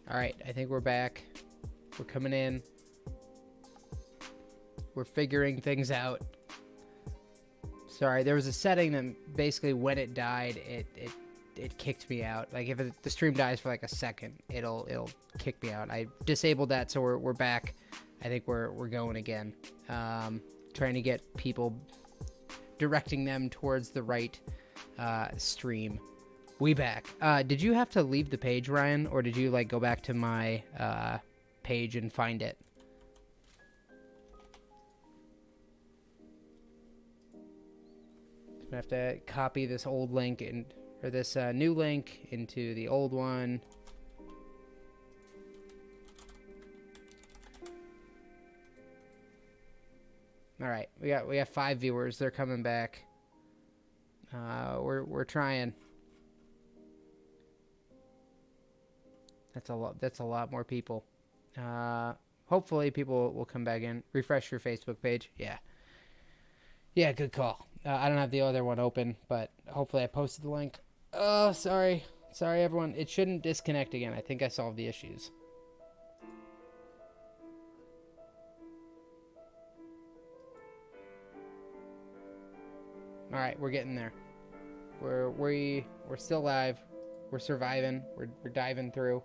All right, I think we're back. We're coming in. We're figuring things out. Sorry, there was a setting that basically when it died, it kicked me out. Like if the stream dies for like a second, it'll kick me out. I disabled that, so we're back. I think we're going again. Trying to get people, directing them towards the right stream. We back. Did you have to leave the page, Ryan, or did you like go back to my page and find it? I'm gonna have to copy this old link or this new link into the old one. All right, we got 5 viewers. They're coming back. We're trying. That's a lot more people. Hopefully people will come back in. Refresh your Facebook page. Yeah, good call. I don't have the other one open, but hopefully I posted the link. Oh, sorry everyone. It shouldn't disconnect again. I think I solved the issues. All right, we're getting there. We're still live. We're surviving. We're diving through.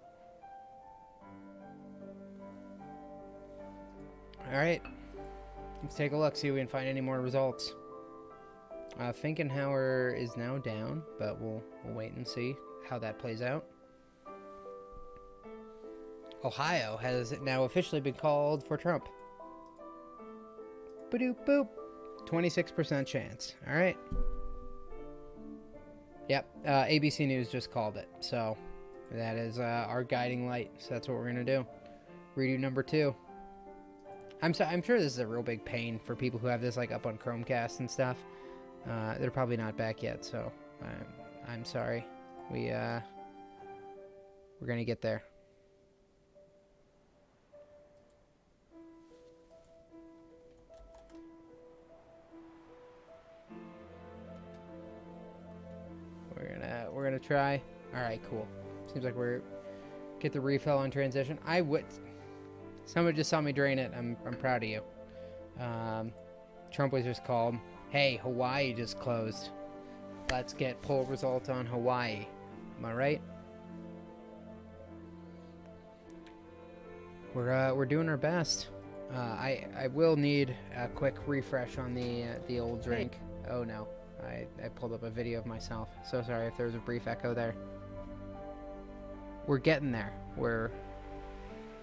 All right, let's take a look, see if we can find any more results. Finkenhauer is now down, but we'll wait and see how that plays out. Ohio has now officially been called for Trump. Boop boop. 26% chance. All right. Yep. ABC News just called it, so that is our guiding light. So that's what we're gonna do. Redo number 2. I'm sure this is a real big pain for people who have this like up on Chromecast and stuff. They're probably not back yet, so I'm sorry. We're gonna get there. We're gonna try. All right, cool. Seems like we're get the refill on transition. Someone just saw me drain it. I'm proud of you. Trump was just called. Hey, Hawaii just closed. Let's get poll results on Hawaii. Am I right? We're doing our best. I will need a quick refresh on the old drink. Hey. Oh no, I pulled up a video of myself. So sorry if there was a brief echo there. We're getting there.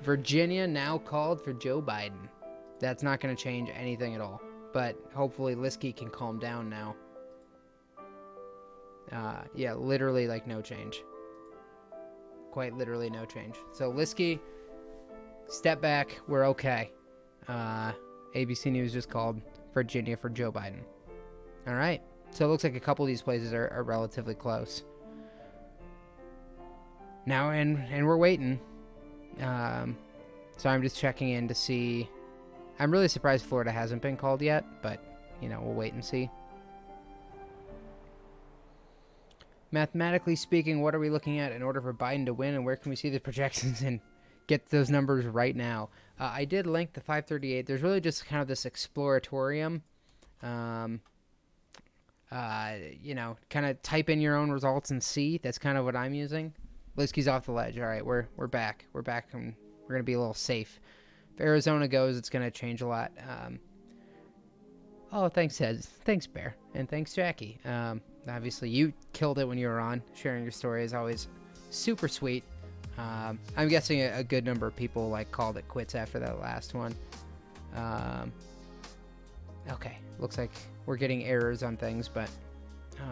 Virginia now called for Joe Biden. That's not going to change anything at all. But hopefully Liskey can calm down now. Yeah, literally like no change. Quite literally no change. So Liskey, step back. We're okay. ABC News just called Virginia for Joe Biden. All right. So it looks like a couple of these places are relatively close. Now, and we're waiting. So I'm just checking in to see. I'm really surprised Florida hasn't been called yet, but, you know, we'll wait and see. Mathematically speaking, what are we looking at in order for Biden to win, and where can we see the projections and get those numbers right now? I did link the 538. There's really just kind of this exploratorium. You know, kind of type in your own results and see. That's kind of what I'm using. Liskey's off the ledge. All right, we're back. We're back, and we're going to be a little safe. If Arizona goes, it's going to change a lot. Oh, thanks, Ed. Thanks, Bear. And thanks, Jackie. Obviously, you killed it when you were on. Sharing your story is always super sweet. I'm guessing a good number of people like called it quits after that last one. Okay, looks like we're getting errors on things, but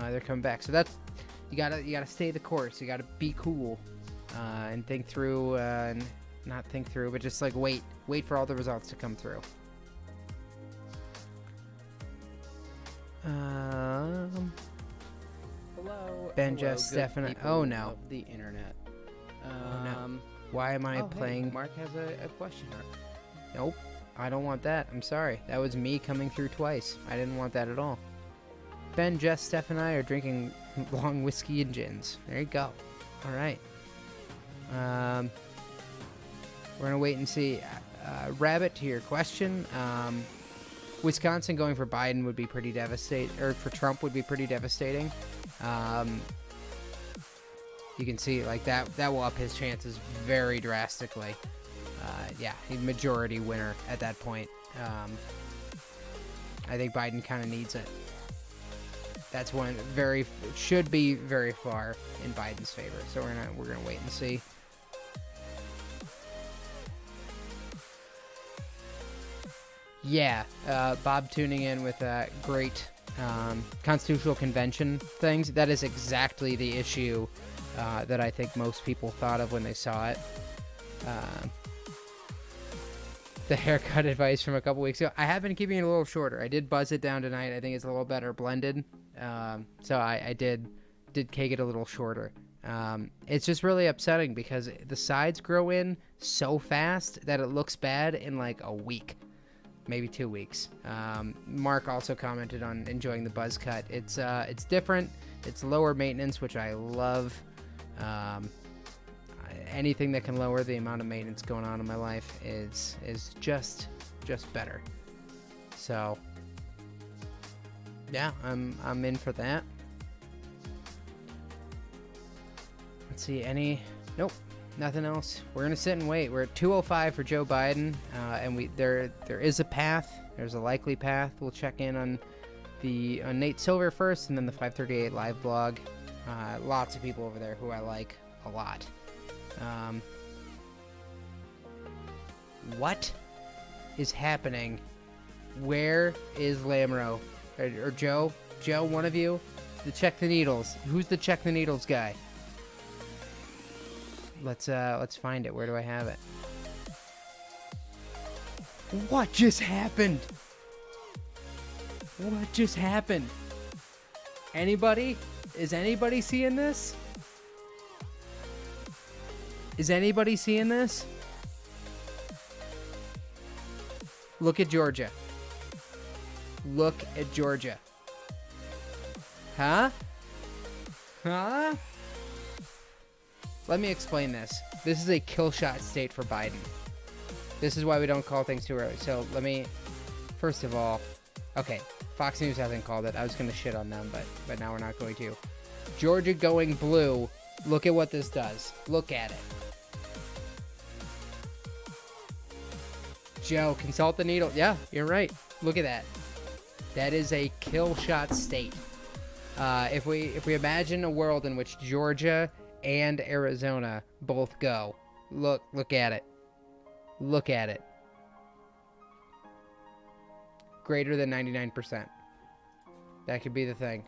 they're coming back. So that's you gotta stay the course. You gotta be cool and think through and not think through, but just like wait for all the results to come through. Hello. Ben, Jeff, Stefan. Oh no. Of the internet. Oh, no. Why am I playing? Hey, Mark has a question mark. Nope. I don't want that. I'm sorry. That was me coming through twice. I didn't want that at all. Ben, Jess, Steph, and I are drinking long whiskey and gins. There you go. All right. We're gonna wait and see. Rabbit, to your question, Wisconsin going for Biden would be pretty devastating, or for Trump would be pretty devastating. You can see like that will up his chances very drastically. Yeah, he's majority winner at that point. I think Biden kind of needs it. That's one should be very far in Biden's favor. So we're gonna wait and see. Yeah, Bob tuning in with great constitutional convention things. That is exactly the issue that I think most people thought of when they saw it. The haircut advice from a couple weeks ago. I have been keeping it a little shorter. I did buzz it down tonight. I think it's a little better blended. So I did cake it a little shorter. It's just really upsetting because the sides grow in so fast that it looks bad in like a week, maybe 2 weeks. Mark also commented on enjoying the buzz cut. It's different. It's lower maintenance, which I love. Anything that can lower the amount of maintenance going on in my life is just better. So yeah, I'm in for that. Let's see, nope, nothing else. We're gonna sit and wait. We're at 2:05 for Joe Biden, and there is a path. There's a likely path. We'll check in on Nate Silver first, and then the 538 live blog. Lots of people over there who I like a lot. What is happening? Where is Lamro? Or Joe? Joe, one of you? The check the needles. Who's the check the needles guy? Let's find it. Where do I have it? What just happened? What just happened? Anybody? Is anybody seeing this? Is anybody seeing this? Look at Georgia. Look at Georgia. Huh? Huh? Let me explain this. This is a kill shot state for Biden. This is why we don't call things too early. So first of all, okay, Fox News hasn't called it. I was going to shit on them, but now we're not going to. Georgia going blue. Look at what this does. Look at it. Joe, consult the needle. Yeah, you're right. Look at that. That is a kill shot state. If we imagine a world in which Georgia and Arizona both go, look at it. Look at it. Greater than 99%. That could be the thing.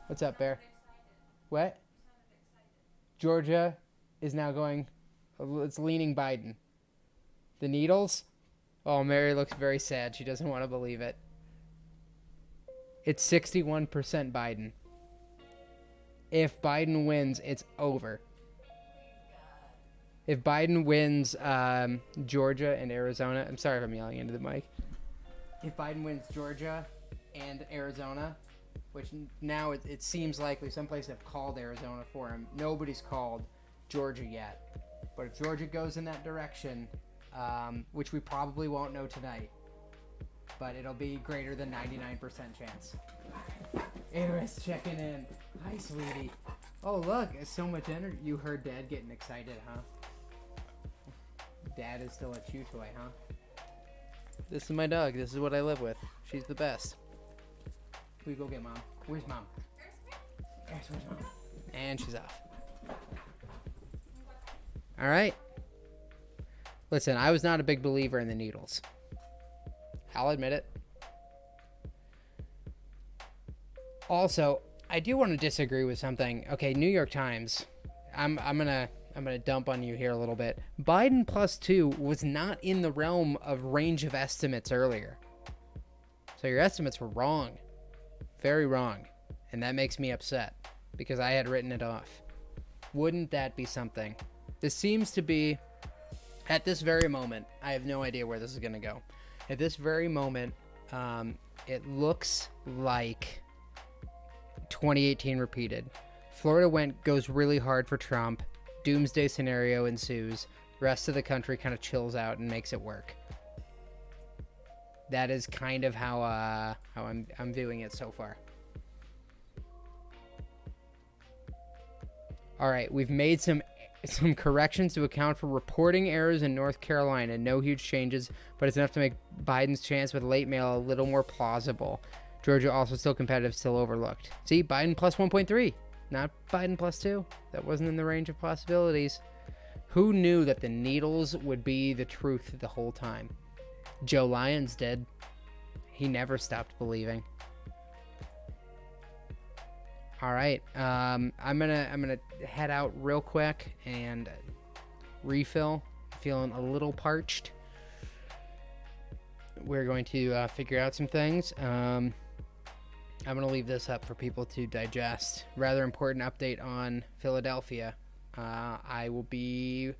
What's up, Bear? What? Georgia is now going. It's leaning Biden. The needles? Oh, Mary looks very sad. She doesn't want to believe it. It's 61% Biden. If Biden wins, it's over. If Biden wins Georgia and Arizona, I'm sorry if I'm yelling into the mic. If Biden wins Georgia and Arizona, which now it seems likely, some places have called Arizona for him. Nobody's called Georgia yet. But if Georgia goes in that direction, which we probably won't know tonight, but it'll be greater than 99% chance. Eris checking in. Hi, sweetie. Oh, look, it's so much energy. You heard Dad getting excited, huh? Dad is still a chew toy, huh? This is my dog. This is what I live with. She's the best. We go get Mom. Where's Mom? Where's Mom? And she's off. All right. Listen, I was not a big believer in the needles. I'll admit it. Also, I do want to disagree with something. Okay, New York Times. I'm gonna dump on you here a little bit. Biden +2 was not in the realm of range of estimates earlier. So your estimates were wrong. Very wrong. And that makes me upset because I had written it off. Wouldn't that be something? This seems to be, at this very moment, I have no idea where this is going to go. At this very moment, it looks like 2018 repeated. Florida goes really hard for Trump. Doomsday scenario ensues. Rest of the country kind of chills out and makes it work. That is kind of how I'm viewing it so far. All right, we've made some corrections to account for reporting errors in North Carolina. No huge changes, but it's enough to make Biden's chance with late mail a little more plausible. Georgia also still competitive, still overlooked. See, Biden plus 1.3, not Biden plus 2. That wasn't in the range of possibilities. Who knew that the needles would be the truth the whole time? Joe Lyons did. He never stopped believing. All right, I'm gonna head out real quick and refill. Feeling a little parched. We're going to figure out some things. I'm gonna leave this up for people to digest. Rather important update on Philadelphia. I will be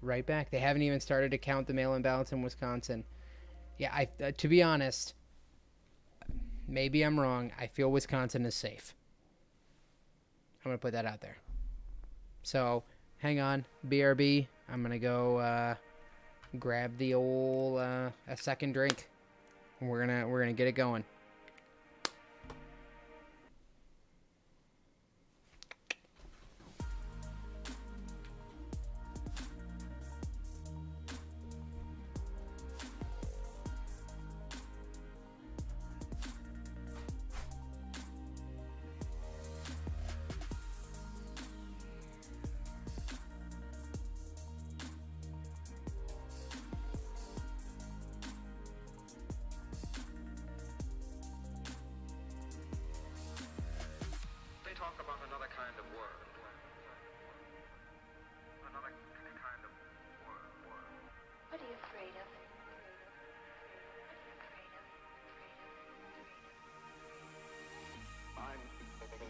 right back. They haven't even started to count the mail-in ballots in Wisconsin. Yeah, to be honest, maybe I'm wrong. I feel Wisconsin is safe. I'm going to put that out there. So, hang on. BRB. I'm going to go grab the old a second drink. And we're going to get it going.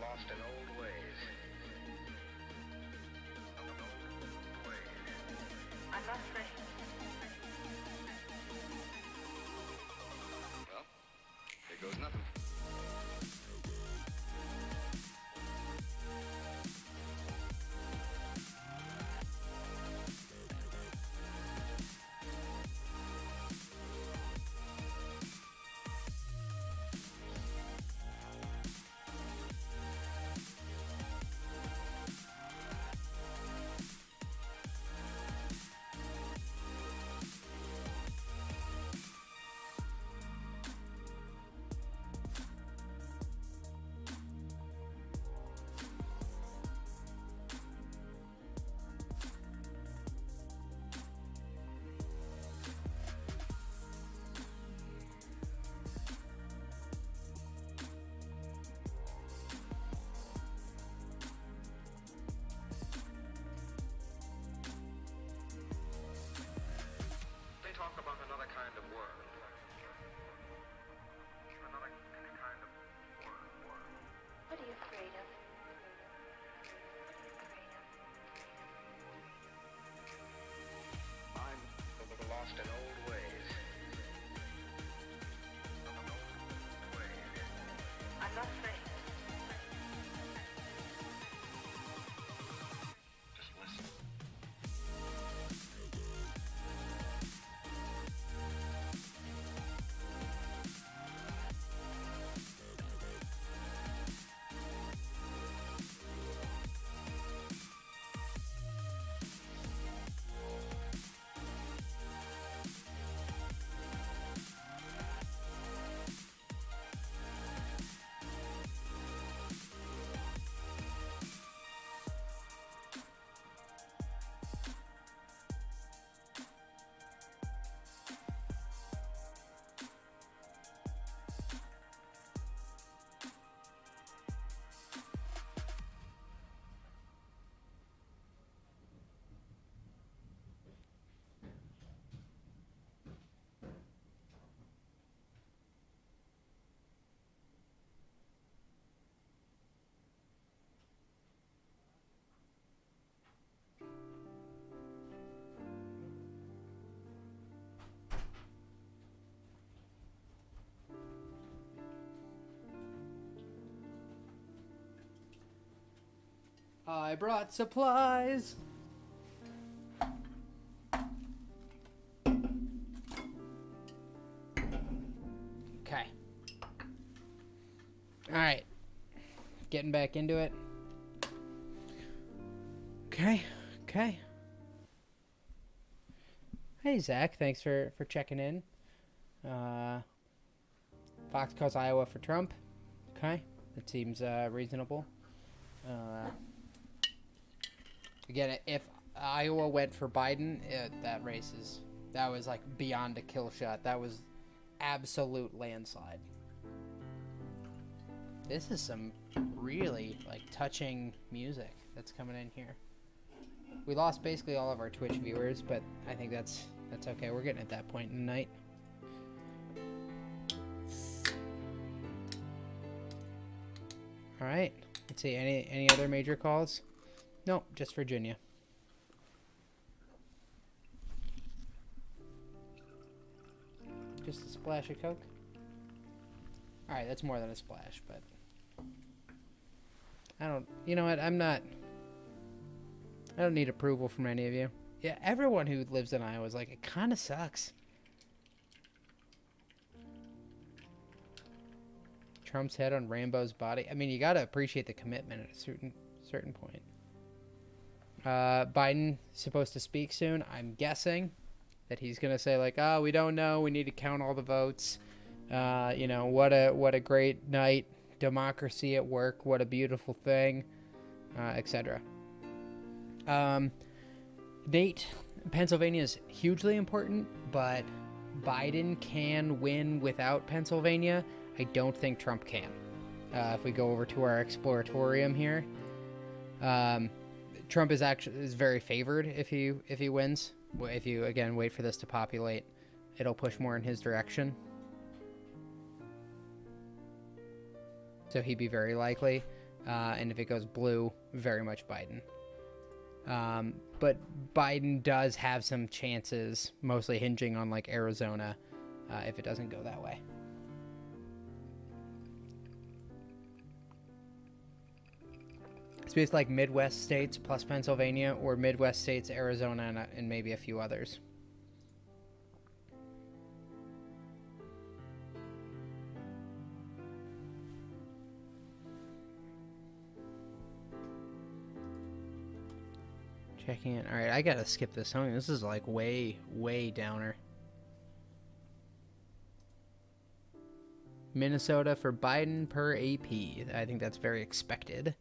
Lost in old ways. I'm not ready. Well, here goes nothing. Talk about another kind of world. Another kind of world. What are you afraid of? I'm lost in old ways. I'm not afraid. Just listen. I brought supplies. Okay. All right. Getting back into it. Okay. Hey, Zach. Thanks for checking in. Fox calls Iowa for Trump. Okay. That seems reasonable. Again, if Iowa went for Biden, that was like beyond a kill shot. That was absolute landslide. This is some really like touching music that's coming in here. We lost basically all of our Twitch viewers, but I think that's okay. We're getting at that point in the night. All right. Let's see. Any other major calls? Nope, just Virginia. Just a splash of Coke? All right, that's more than a splash, but you know what? I don't need approval from any of you. Yeah, everyone who lives in Iowa is like, it kind of sucks. Trump's head on Rambo's body. I mean, you got to appreciate the commitment at a certain point. Biden supposed to speak soon. I'm guessing that he's going to say like, oh, we don't know. We need to count all the votes. What a great night. Democracy at work. What a beautiful thing, etc. Nate, Pennsylvania is hugely important, but Biden can win without Pennsylvania. I don't think Trump can. If we go over to our exploratorium here, Trump is very favored if he wins. If you again wait for this to populate, it'll push more in his direction. So he'd be very likely, and if it goes blue, very much Biden. But Biden does have some chances, mostly hinging on like Arizona, if it doesn't go that way. It's basically like Midwest states plus Pennsylvania, or Midwest states, Arizona, and maybe a few others. Checking in. All right, I gotta skip this song. This is like way downer. Minnesota for Biden per AP. I think that's very expected.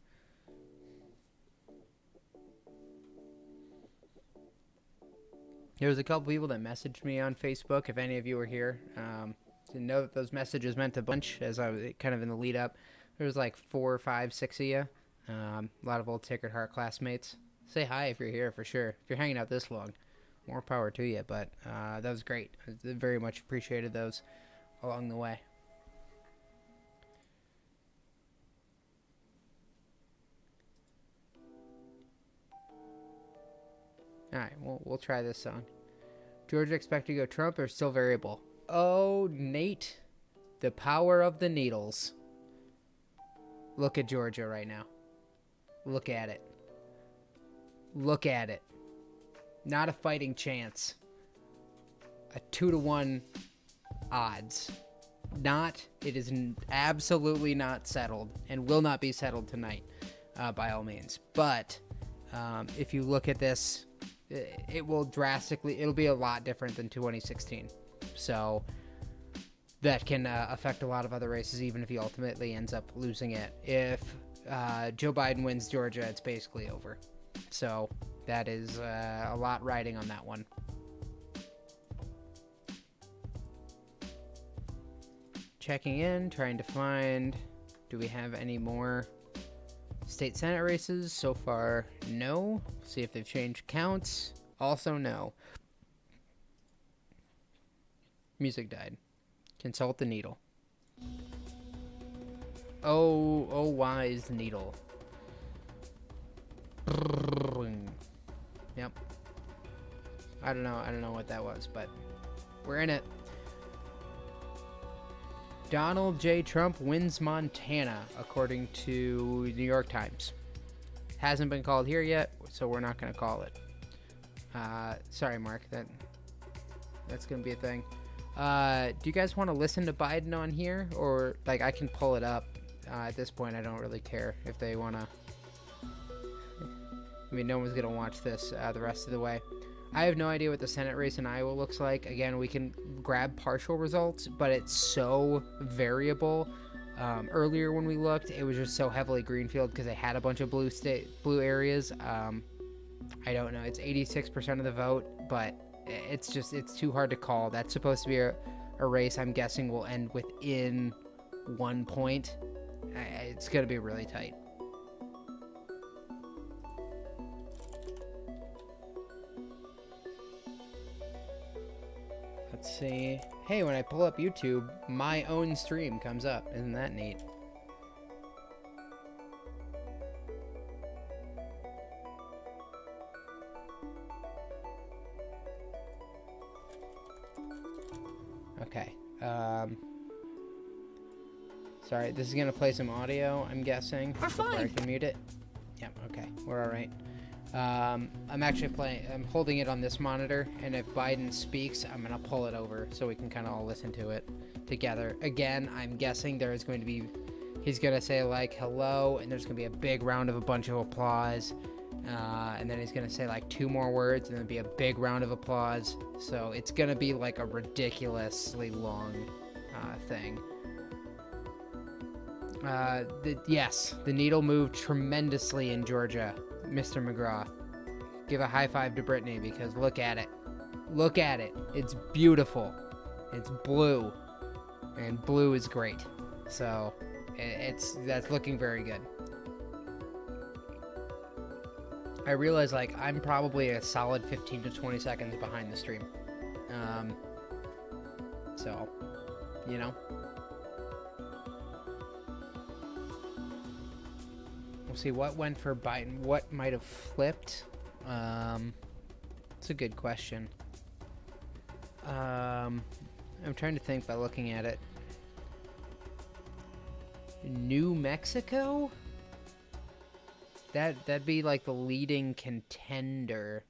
There was a couple people that messaged me on Facebook. If any of you were here, to know that those messages meant a bunch as I was kind of in the lead up. There was like 4, 5, 6 of you. A lot of old Sacred Heart classmates. Say hi if you're here for sure. If you're hanging out this long, more power to you. But that was great. I very much appreciated those along the way. All right, we'll try this song. Georgia expected to go Trump or still variable? Oh, Nate, the power of the needles. Look at Georgia right now. Look at it. Look at it. Not a fighting chance. A 2-to-1 odds. It is absolutely not settled and will not be settled tonight by all means. But if you look at this, it'll be a lot different than 2016. So that can affect a lot of other races, even if he ultimately ends up losing it. If Joe Biden wins Georgia, it's basically over. So that is a lot riding on that one. Checking in, trying to find, do we have any more state senate races? So far, no. See if they've changed counts. Also, no. Music died. Consult the needle. Oh, wise needle. Yep. I don't know what that was, but we're in it. Donald J. Trump wins Montana, according to New York Times. Hasn't been called here yet, so we're not going to call it. Sorry, Mark. That's going to be a thing. Do you guys want to listen to Biden on here, or like I can pull it up? At this point, I don't really care if they want to. I mean, no one's gonna watch this the rest of the way. I have no idea what the Senate race in Iowa looks like. Again, we can grab partial results, but it's so variable. Earlier when we looked, it was just so heavily greenfield because they had a bunch of blue areas. I don't know. It's 86% of the vote, but it's too hard to call. That's supposed to be a race I'm guessing will end within 1 point. It's going to be really tight. Let's see. Hey, when I pull up YouTube, my own stream comes up. Isn't that neat? Okay. Sorry, this is gonna play some audio, I'm guessing. We're fine. I can mute it. Yep, okay. We're alright. I'm actually I'm holding it on this monitor, and if Biden speaks, I'm gonna pull it over so we can kind of all listen to it together. Again, I'm guessing there is going to be, he's gonna say like hello, and there's gonna be a big round of a bunch of applause, and then he's gonna say like 2 more words, and then be a big round of applause. So it's gonna be like a ridiculously long thing. Yes, the needle moved tremendously in Georgia, Mr. McGraw. Give a high five to Brittany because look at it. Look at it. It's beautiful. It's blue. And blue is great. So, that's looking very good. I realize, like, I'm probably a solid 15 to 20 seconds behind the stream. So, you know. We'll see what went for Biden. What might have flipped? It's a good question. I'm trying to think by looking at it. New Mexico? That'd be like the leading contender.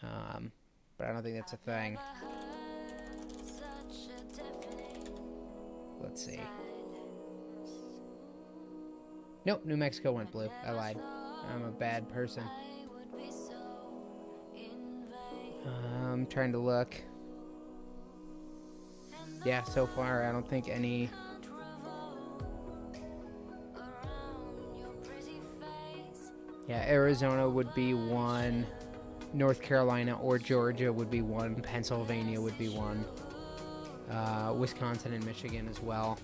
But I don't think that's a thing. Let's see. Nope, New Mexico went blue. I lied. I'm a bad person. I'm trying to look. Yeah, so far I don't think any... Yeah, Arizona would be 1. North Carolina or Georgia would be 1. Pennsylvania would be 1. Wisconsin and Michigan as well.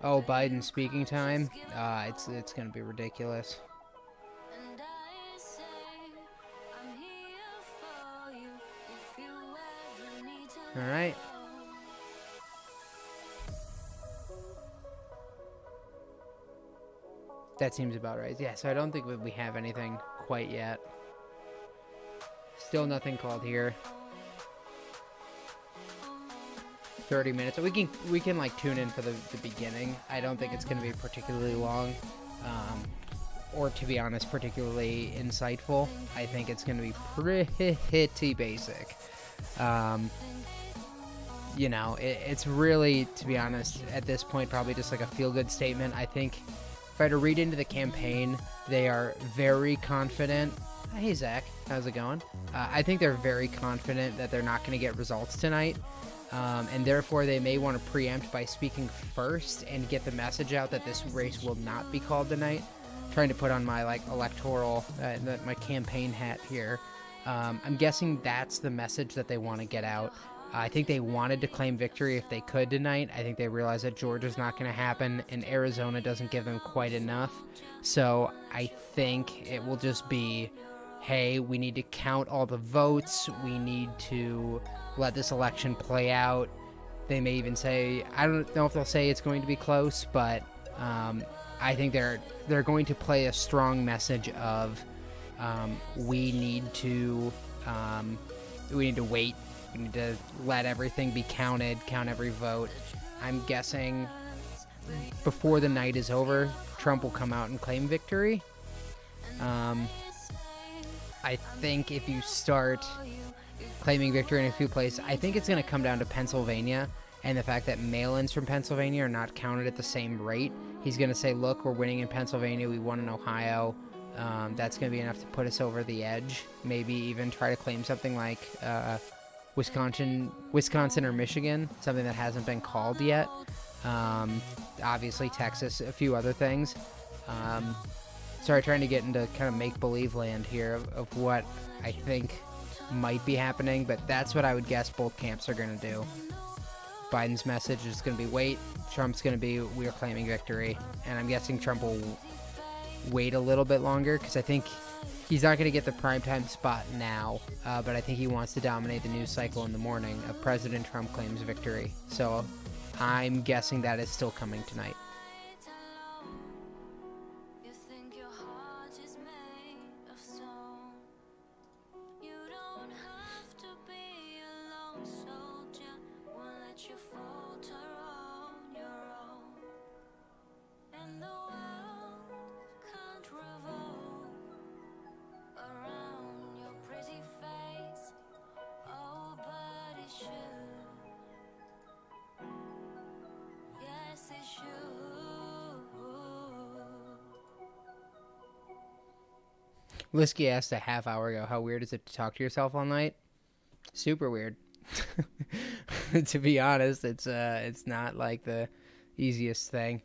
Oh, Biden speaking time? It's gonna be ridiculous. Alright. That seems about right. Yeah, so I don't think we have anything quite yet. Still nothing called here. 30 minutes. We can like tune in for the beginning. I don't think it's going to be particularly long, or to be honest, particularly insightful. I think it's going to be pretty basic. You know, it's really, to be honest, at this point, probably just like a feel-good statement. I think if I had to read into the campaign, they are very confident. Hey, Zach, how's it going? I think they're very confident that they're not going to get results tonight. And therefore they may want to preempt by speaking first and get the message out that this race will not be called tonight. Trying to put on my like electoral, my campaign hat here. I'm guessing that's the message that they want to get out. I think they wanted to claim victory if they could tonight. I think they realized that Georgia's not going to happen and Arizona doesn't give them quite enough. So I think it will just be, hey, we need to count all the votes. We need to let this election play out. They may even say, I don't know if they'll say it's going to be close, but I think they're going to play a strong message of we need to wait. We need to let everything be counted, count every vote. I'm guessing before the night is over, Trump will come out and claim victory. I think if you start claiming victory in a few places, I think it's going to come down to Pennsylvania and the fact that mail-ins from Pennsylvania are not counted at the same rate. He's going to say, look, we're winning in Pennsylvania, we won in Ohio. That's going to be enough to put us over the edge. Maybe even try to claim something like Wisconsin or Michigan, something that hasn't been called yet. Obviously Texas, a few other things. Sorry, trying to get into kind of make-believe land here of what I think might be happening, but that's what I would guess both camps are going to do. Biden's message is going to be wait. Trump's going to be we are claiming victory. And I'm guessing Trump will wait a little bit longer because I think he's not going to get the primetime spot now, but I think he wants to dominate the news cycle in the morning of President Trump claims victory. So I'm guessing that is still coming tonight. Lisky asked a half hour ago, how weird is it to talk to yourself all night? Super weird. To be honest, it's not like the easiest thing.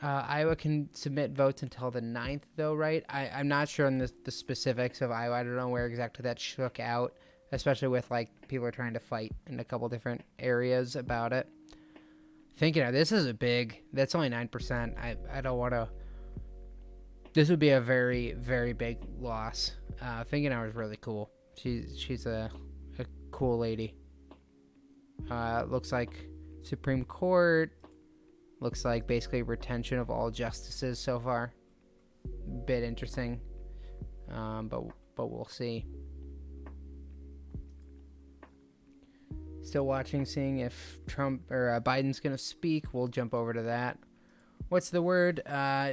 Iowa can submit votes until the 9th, though, right? I'm not sure on the specifics of Iowa. I don't know where exactly that shook out, especially with, like, people are trying to fight in a couple different areas about it. Thinking of this is a big, that's only 9%. I don't want to, this would be a very, very big loss. Finkenauer is really cool. She's a cool lady. Looks like Supreme Court. Looks like basically retention of all justices so far. Bit interesting, but we'll see. Still watching, seeing if Trump or Biden's gonna speak. We'll jump over to that. What's the word,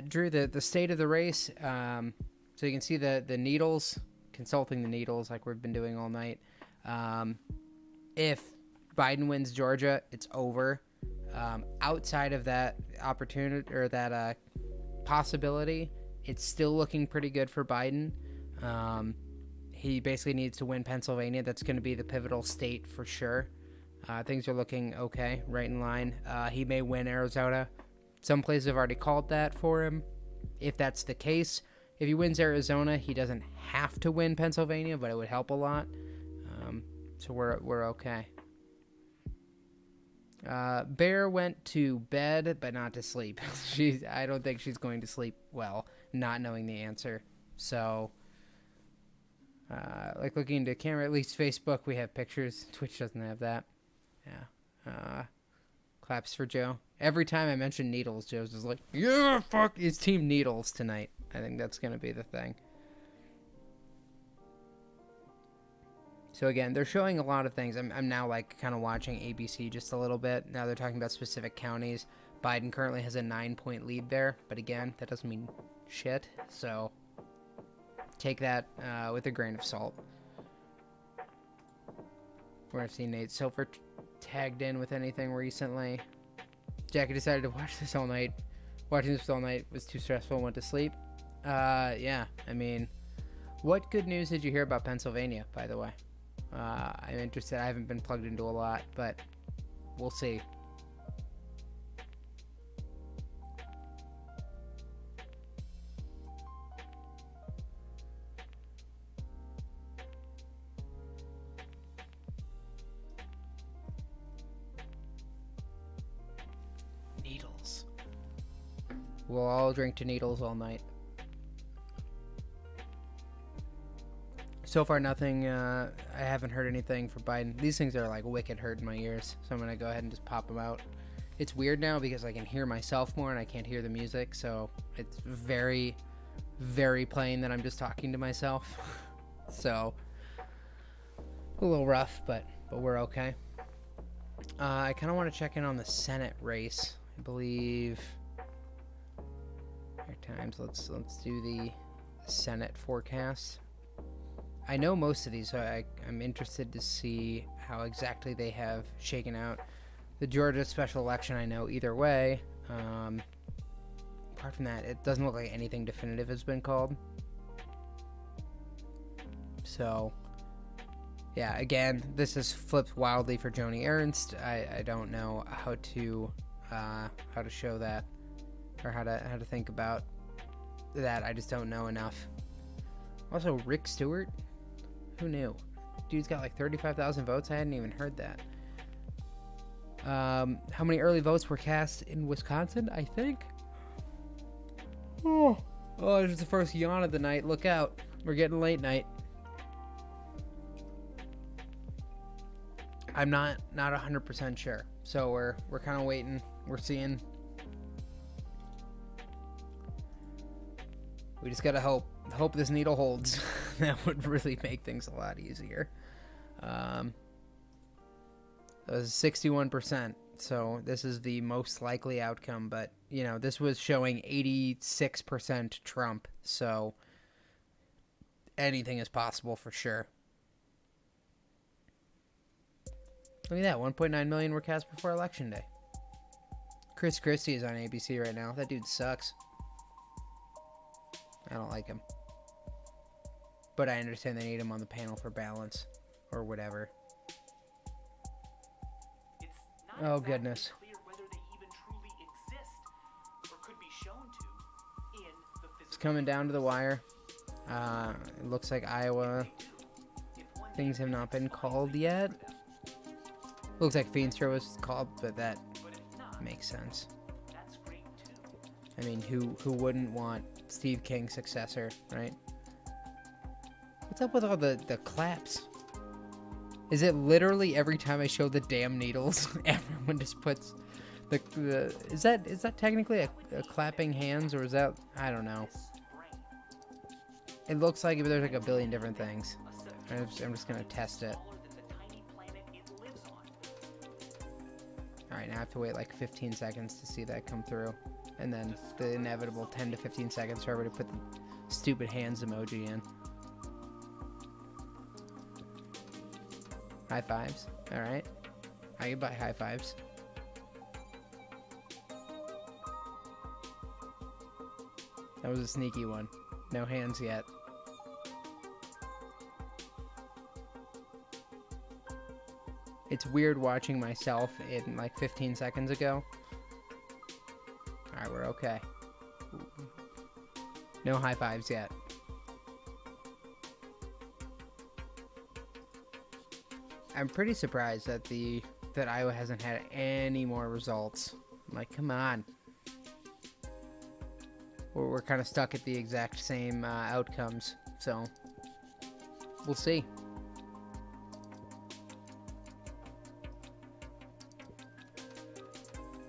Drew? The state of the race. So you can see the needles, consulting the needles like we've been doing all night. If Biden wins Georgia, it's over. Outside of that opportunity or that possibility, it's still looking pretty good for Biden. He basically needs to win Pennsylvania. That's going to be the pivotal state for sure. Things are looking okay, right in line. He may win Arizona. Some places have already called that for him. If that's the case, if he wins Arizona, he doesn't have to win Pennsylvania, but it would help a lot. So we're okay. Bear went to bed, but not to sleep. I don't think she's going to sleep well, not knowing the answer. So, like looking into camera, at least Facebook, we have pictures. Twitch doesn't have that. Yeah. Claps for Joe. Every time I mention needles, Joe's just like, yeah, fuck, it's Team Needles tonight. I think that's going to be the thing. So again, they're showing a lot of things. I'm now like kind of watching ABC just a little bit. Now they're talking about specific counties. Biden currently has a 9-point lead there, but again, that doesn't mean shit. So take that with a grain of salt. We're gonna see Nate Silver tagged in with anything recently. Jackie decided to watch this all night. Watching this all night was too stressful and went to sleep. Yeah, I mean, what good news did you hear about Pennsylvania, by the way? I'm interested. I haven't been plugged into a lot, but we'll see. Needles. We'll all drink to needles all night. So far, nothing. I haven't heard anything for Biden. These things are like wicked hurt in my ears, so I'm gonna go ahead and just pop them out. It's weird now because I can hear myself more and I can't hear the music, so it's very, very plain that I'm just talking to myself. So a little rough, but we're okay. I kind of want to check in on the Senate race. I believe. Here times. Let's do the Senate forecast. I know most of these, so I'm interested to see how exactly they have shaken out. The Georgia special election, I know either way. Apart from that, it doesn't look like anything definitive has been called. So, yeah, again, this has flipped wildly for Joni Ernst. I don't know how to show that, or how to think about that. I just don't know enough. Also, Rick Stewart, who knew? Dude's got like 35,000 votes. I hadn't even heard that. How many early votes were cast in Wisconsin? I think. Oh, this is the first yawn of the night. Look out, we're getting late night. I'm not 100% sure, so we're kind of waiting. We're seeing. We just gotta hope this needle holds. That would really make things a lot easier. That was 61%, so this is the most likely outcome. But you know, this was showing 86% Trump, so anything is possible for sure. Look at that, 1.9 million were cast before Election Day. Chris Christie is on ABC right now. That dude sucks. I don't like him. But I understand they need him on the panel for balance, or whatever. It's not Oh, exactly goodness. clear whether they even truly exist or could be shown to in the physical. It's coming down to the wire. It looks like Iowa, things have not been called yet. Looks like Feenstra was called, but that makes sense. That's great too. I mean, who wouldn't want Steve King's successor, right? What's up with all the claps? Is it literally every time I show the damn needles, everyone just puts the is that technically a clapping hands, or is that, I don't know. It looks like it, but there's like a billion different things. I'm just gonna test it. Alright, now I have to wait like 15 seconds to see that come through. And then the inevitable 10 to 15 seconds for everybody to put the stupid hands emoji in. High fives. Alright. I can buy high fives. That was a sneaky one. No hands yet. It's weird watching myself in like 15 seconds ago. Alright, we're okay. No high fives yet. I'm pretty surprised that Iowa hasn't had any more results. I'm like, come on. We're kind of stuck at the exact same outcomes, so we'll see.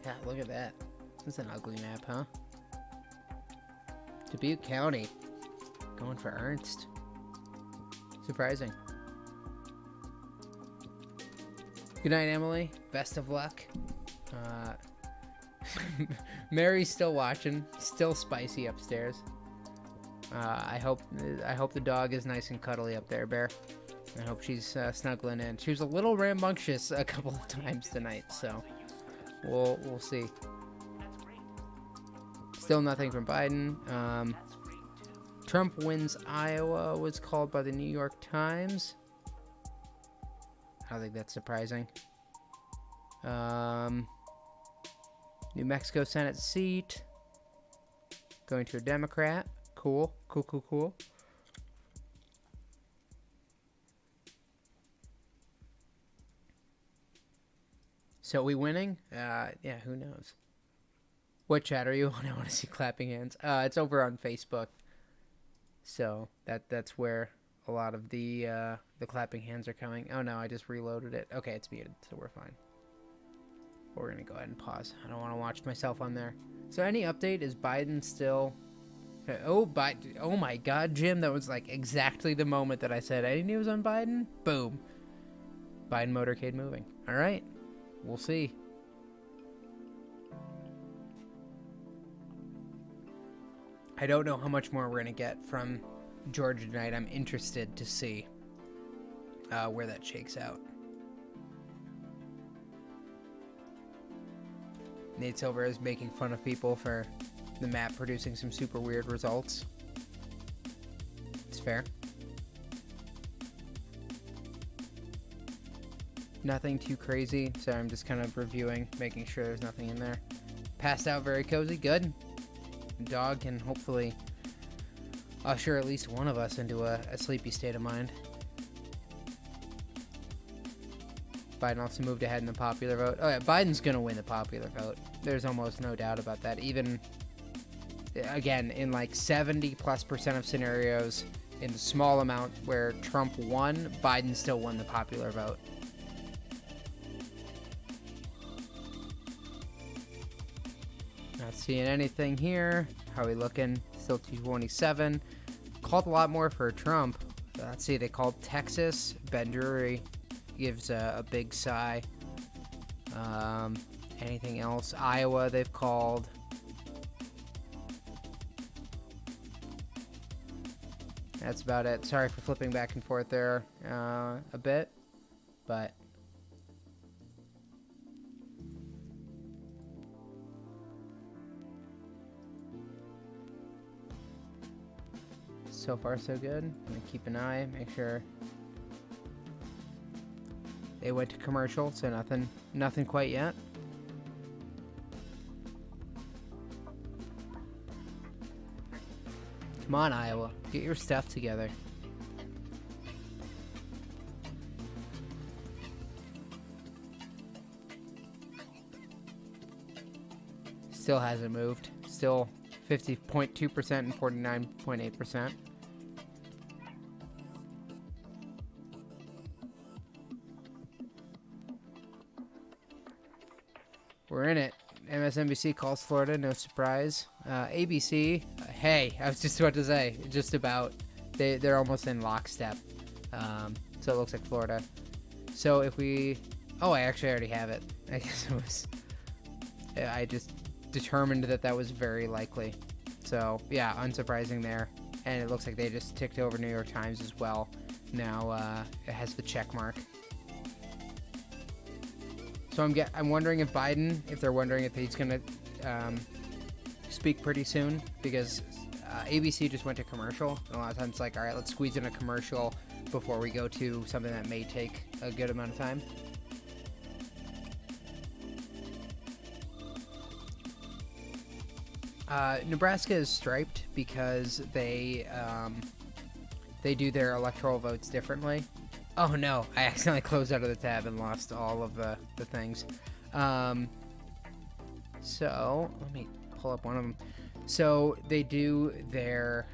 Yeah, look at that. That's an ugly map, huh? Dubuque County. Going for Ernst. Surprising. Good night, Emily. Best of luck. Mary's still watching. Still spicy upstairs. I hope the dog is nice and cuddly up there, Bear. I hope she's snuggling in. She was a little rambunctious a couple of times tonight, so we'll see. Still nothing from Biden. Trump wins Iowa was called by the New York Times. I don't think that's surprising. New Mexico Senate seat going to a Democrat. Cool. So we winning? Yeah, who knows? What chat are you on? I want to see clapping hands. It's over on Facebook. So that's where a lot of the clapping hands are coming. Oh no, I just reloaded it. Okay, it's muted, so we're fine. We're gonna go ahead and pause. I don't want to watch myself on there. So any update? Is Biden still? Oh, Biden! Oh my God, Jim, that was like exactly the moment that I said any news on Biden. Boom. Biden motorcade moving. All right, we'll see. I don't know how much more we're going to get from Georgia tonight. I'm interested to see where that shakes out. Nate Silver is making fun of people for the map producing some super weird results. It's fair. Nothing too crazy, so I'm just kind of reviewing, making sure there's nothing in there. Passed out very cozy, good. Dog can hopefully usher at least one of us into a sleepy state of mind. Biden also moved ahead in the popular vote. Oh yeah, Biden's gonna win the popular vote. There's almost no doubt about that. Even, again, in like 70+% of scenarios, in the small amount where Trump won, Biden still won the popular vote. Not seeing anything here. How are we looking? Still 227. Called a lot more for Trump. Let's see, they called Texas. Ben Drury gives a big sigh. Anything else? Iowa they've called. That's about it. Sorry for flipping back and forth there a bit, but so far so good. I'm gonna keep an eye, make sure they went to commercial, so nothing quite yet. Come on, Iowa, get your stuff together. Still hasn't moved. Still 50.2% and 49.8%. We're in it. MSNBC calls Florida, no surprise. ABC, hey, I was just about to say, just about. They're almost in lockstep. So it looks like Florida. So if we, oh, I actually already have it. I guess it was, I just determined that was very likely. So yeah, unsurprising there. And it looks like they just ticked over New York Times as well. Now it has the check mark. So I'm wondering if Biden, if they're wondering if he's going to speak pretty soon, because ABC just went to commercial. And a lot of times it's like, all right, let's squeeze in a commercial before we go to something that may take a good amount of time. Nebraska is striped because they do their electoral votes differently. Oh no, I accidentally closed out of the tab and lost all of the things. So let me pull up one of them. So they do their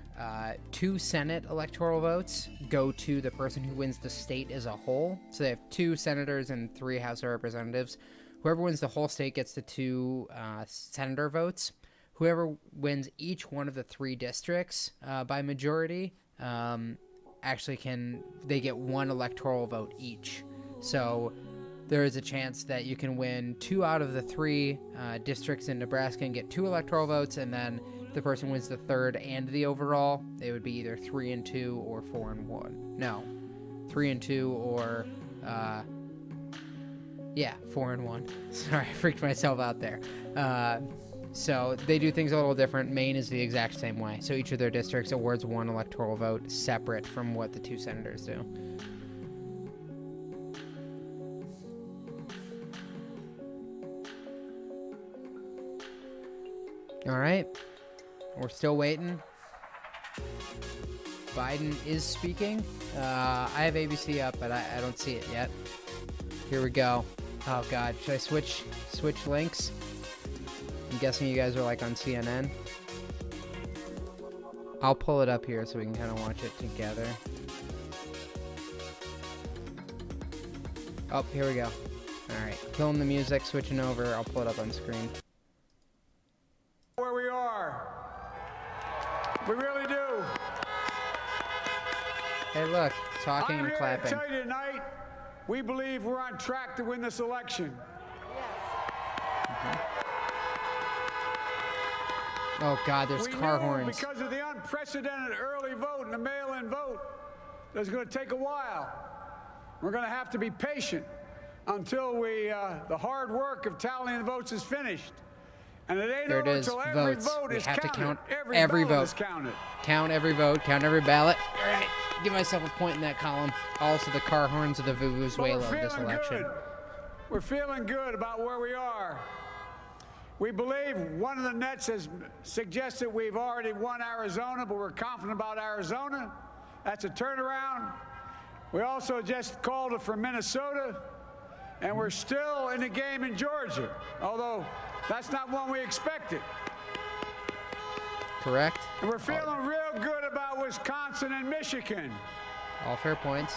2 Senate electoral votes go to the person who wins the state as a whole. So they have 2 senators and 3 House of Representatives. Whoever wins the whole state gets the 2 senator votes. Whoever wins each one of the 3 districts by majority actually they get 1 electoral vote each. So there is a chance that you can win 2 out of the 3 districts in Nebraska and get 2 electoral votes, and then if the person wins the 3rd and the overall, it would be either 3-2 or 4-1. No, 3-2 or 4-1. Sorry, I freaked myself out there. So they do things a little different. Maine is the exact same way. So each of their districts awards 1 electoral vote separate from what the 2 senators do. All right. We're still waiting. Biden is speaking. I have ABC up, but I don't see it yet. Here we go. Oh, God. Should I switch links? I'm guessing you guys are like on CNN. I'll pull it up here so we can kind of watch it together. Oh, here we go. Alright, killing the music, switching over. I'll pull it up on screen. Where we are. We really do. Hey, look, talking and I'm here clapping. to tell you tonight, we believe we're on track to win this election. Oh God, there's We car knew horns. because of the unprecedented early vote and the mail-in vote, that's going to take a while. We're going to have to be patient until the hard work of tallying the votes is finished. And it ain't There it over is. until every Votes. vote We is have to counted. count Every every ballot vote. is counted. Count every vote, count every ballot. All right, give myself a point in that column. Also, the car horns of the But we're Vuvuzuela of this feeling election. good. We're feeling good about where we are. We believe one of the nets has suggested we've already won Arizona, but we're confident about Arizona. That's a turnaround. We also just called it for Minnesota, and we're still in the game in Georgia, although that's not one we expected. Correct. And we're feeling real good about Wisconsin and Michigan. All fair points.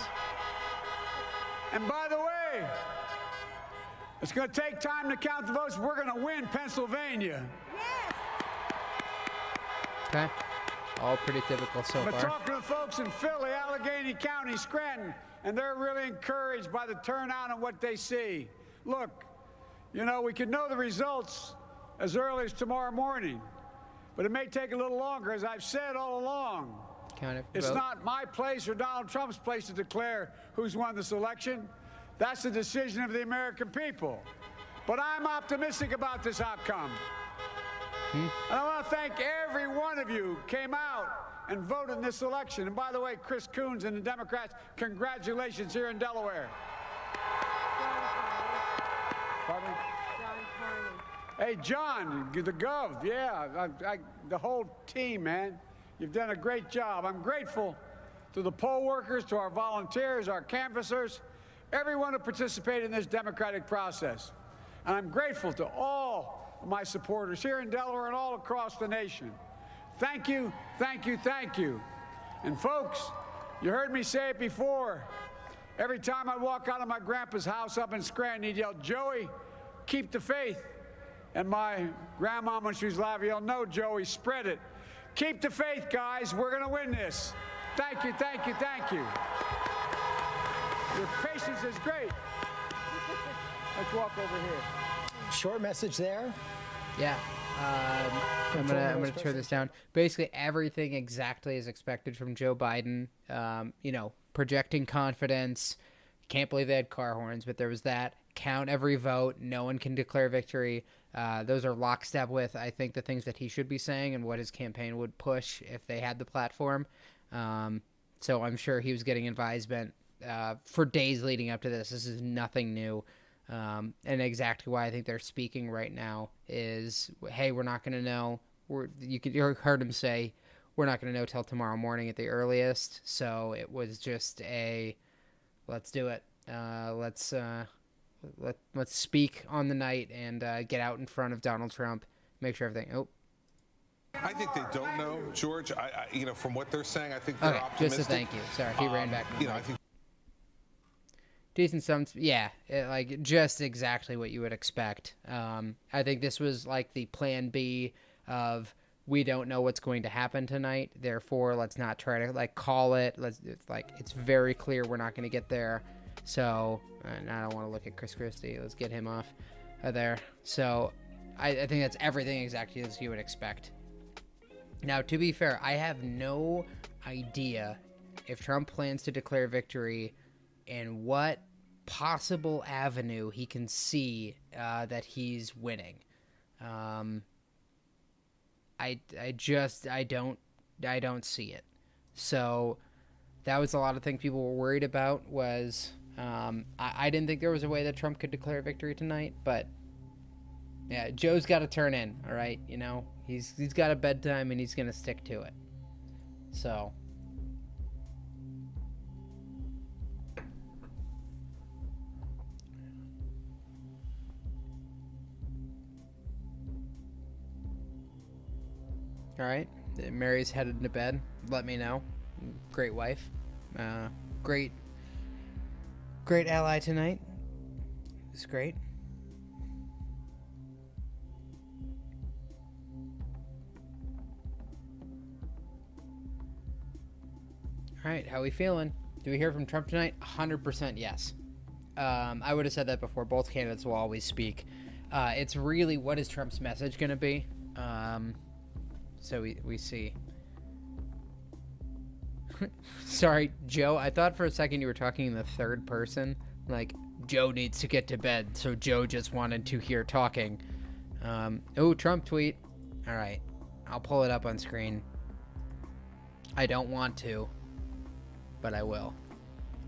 And by the way, it's going to take time to count the votes. We're going to win Pennsylvania. Okay. All pretty typical so But far. talking to folks in Philly, Allegheny County, Scranton, and they're really encouraged by the turnout and what they see. Look, you know, we could know the results as early as tomorrow morning, but it may take a little longer, as I've said all along. Count it. It's vote. not my place or Donald Trump's place to declare who's won this election. That's the decision of the American people. But I'm optimistic about this outcome. And I want to thank every one of you who came out and voted in this election. And by the way, Chris Coons and the Democrats, congratulations here in Delaware. Pardon me? Hey, John, the Gov, yeah, the whole team, man. You've done a great job. I'm grateful to the poll workers, to our volunteers, our canvassers, everyone who participated in this democratic process. And I'm grateful to all of my supporters here in Delaware and all across the nation. Thank you, thank you, thank you. And folks, you heard me say it before. Every time I walk out of my grandpa's house up in Scranton, he'd yell, "Joey, keep the faith." And my grandma, when she was alive, yelled, "No, Joey, spread it. Keep the faith, guys. We're going to win this." Thank you, thank you, thank you. Your patience is great. Let's walk over here. Short message there. Yeah. I'm gonna turn this down. Basically, everything exactly as expected from Joe Biden. You know, projecting confidence. Can't believe they had car horns, but there was that. Count every vote. No one can declare victory. Those are lockstep with, I think, the things that he should be saying and what his campaign would push if they had the platform. So I'm sure he was getting advisement for days leading up to this. This is nothing new. And exactly why I think they're speaking right now is, hey, we're not going to know. You heard him say, we're not going to know till tomorrow morning at the earliest. So it was just let's do it. Let's speak on the night and get out in front of Donald Trump. Make sure everything. Oh, I think they don't know, George. You know, from what they're saying, I think they're okay. optimistic. Just a thank you. Sorry, he ran back. You know, I think. Decent sums, yeah, like just exactly what you would expect. I think this was like the plan B of, we don't know what's going to happen tonight, therefore let's not try to like call it. It's very clear we're not going to get there. So, and I don't want to look at Chris Christie. Let's get him off there. So, I think that's everything exactly as you would expect. Now, to be fair, I have no idea if Trump plans to declare victory and what possible avenue he can see that he's winning. I don't see it. So that was a lot of things people were worried about. Was I didn't think there was a way that Trump could declare victory tonight, but yeah, Joe's got to turn in. All right, you know, he's got a bedtime and he's gonna stick to it. So. All right, Mary's headed to bed. Let me know. Great wife. Great ally tonight. It's great. All right, how we feeling? Do we hear from Trump tonight? 100% yes. I would have said that before. Both candidates will always speak. It's really, what is Trump's message going to be? so we see. Sorry, Joe. I thought for a second you were talking in the third person. Like, Joe needs to get to bed, so Joe just wanted to hear talking. Oh, Trump tweet. All right. I'll pull it up on screen. I don't want to, but I will.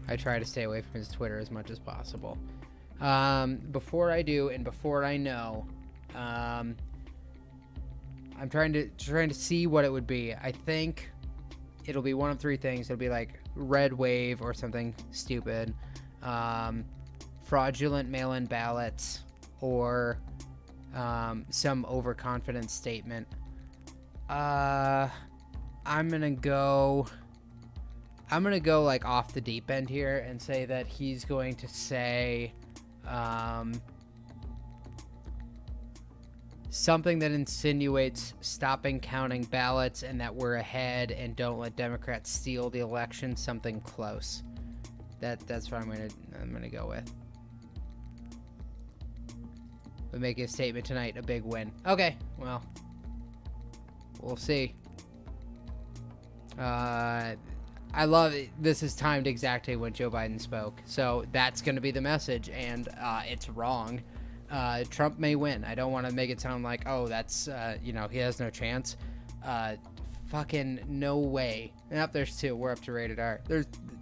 I try to stay away from his Twitter as much as possible. Before I do, and before I know, I'm trying to see what it would be. I think it'll be one of three things. It'll be like red wave or something stupid, fraudulent mail-in ballots, or some overconfident statement. I'm gonna go like off the deep end here and say that he's going to say something that insinuates stopping counting ballots and that we're ahead and don't let Democrats steal the election. Something close. That's what I'm gonna go with. We make a statement tonight, a big win. Okay, well, we'll see. I love it. This is timed exactly when Joe Biden spoke, so that's going to be the message, and it's wrong. Trump may win. I don't want to make it sound like, oh, that's he has no chance. Fucking no way. Nope, there's two. We're up to rated R.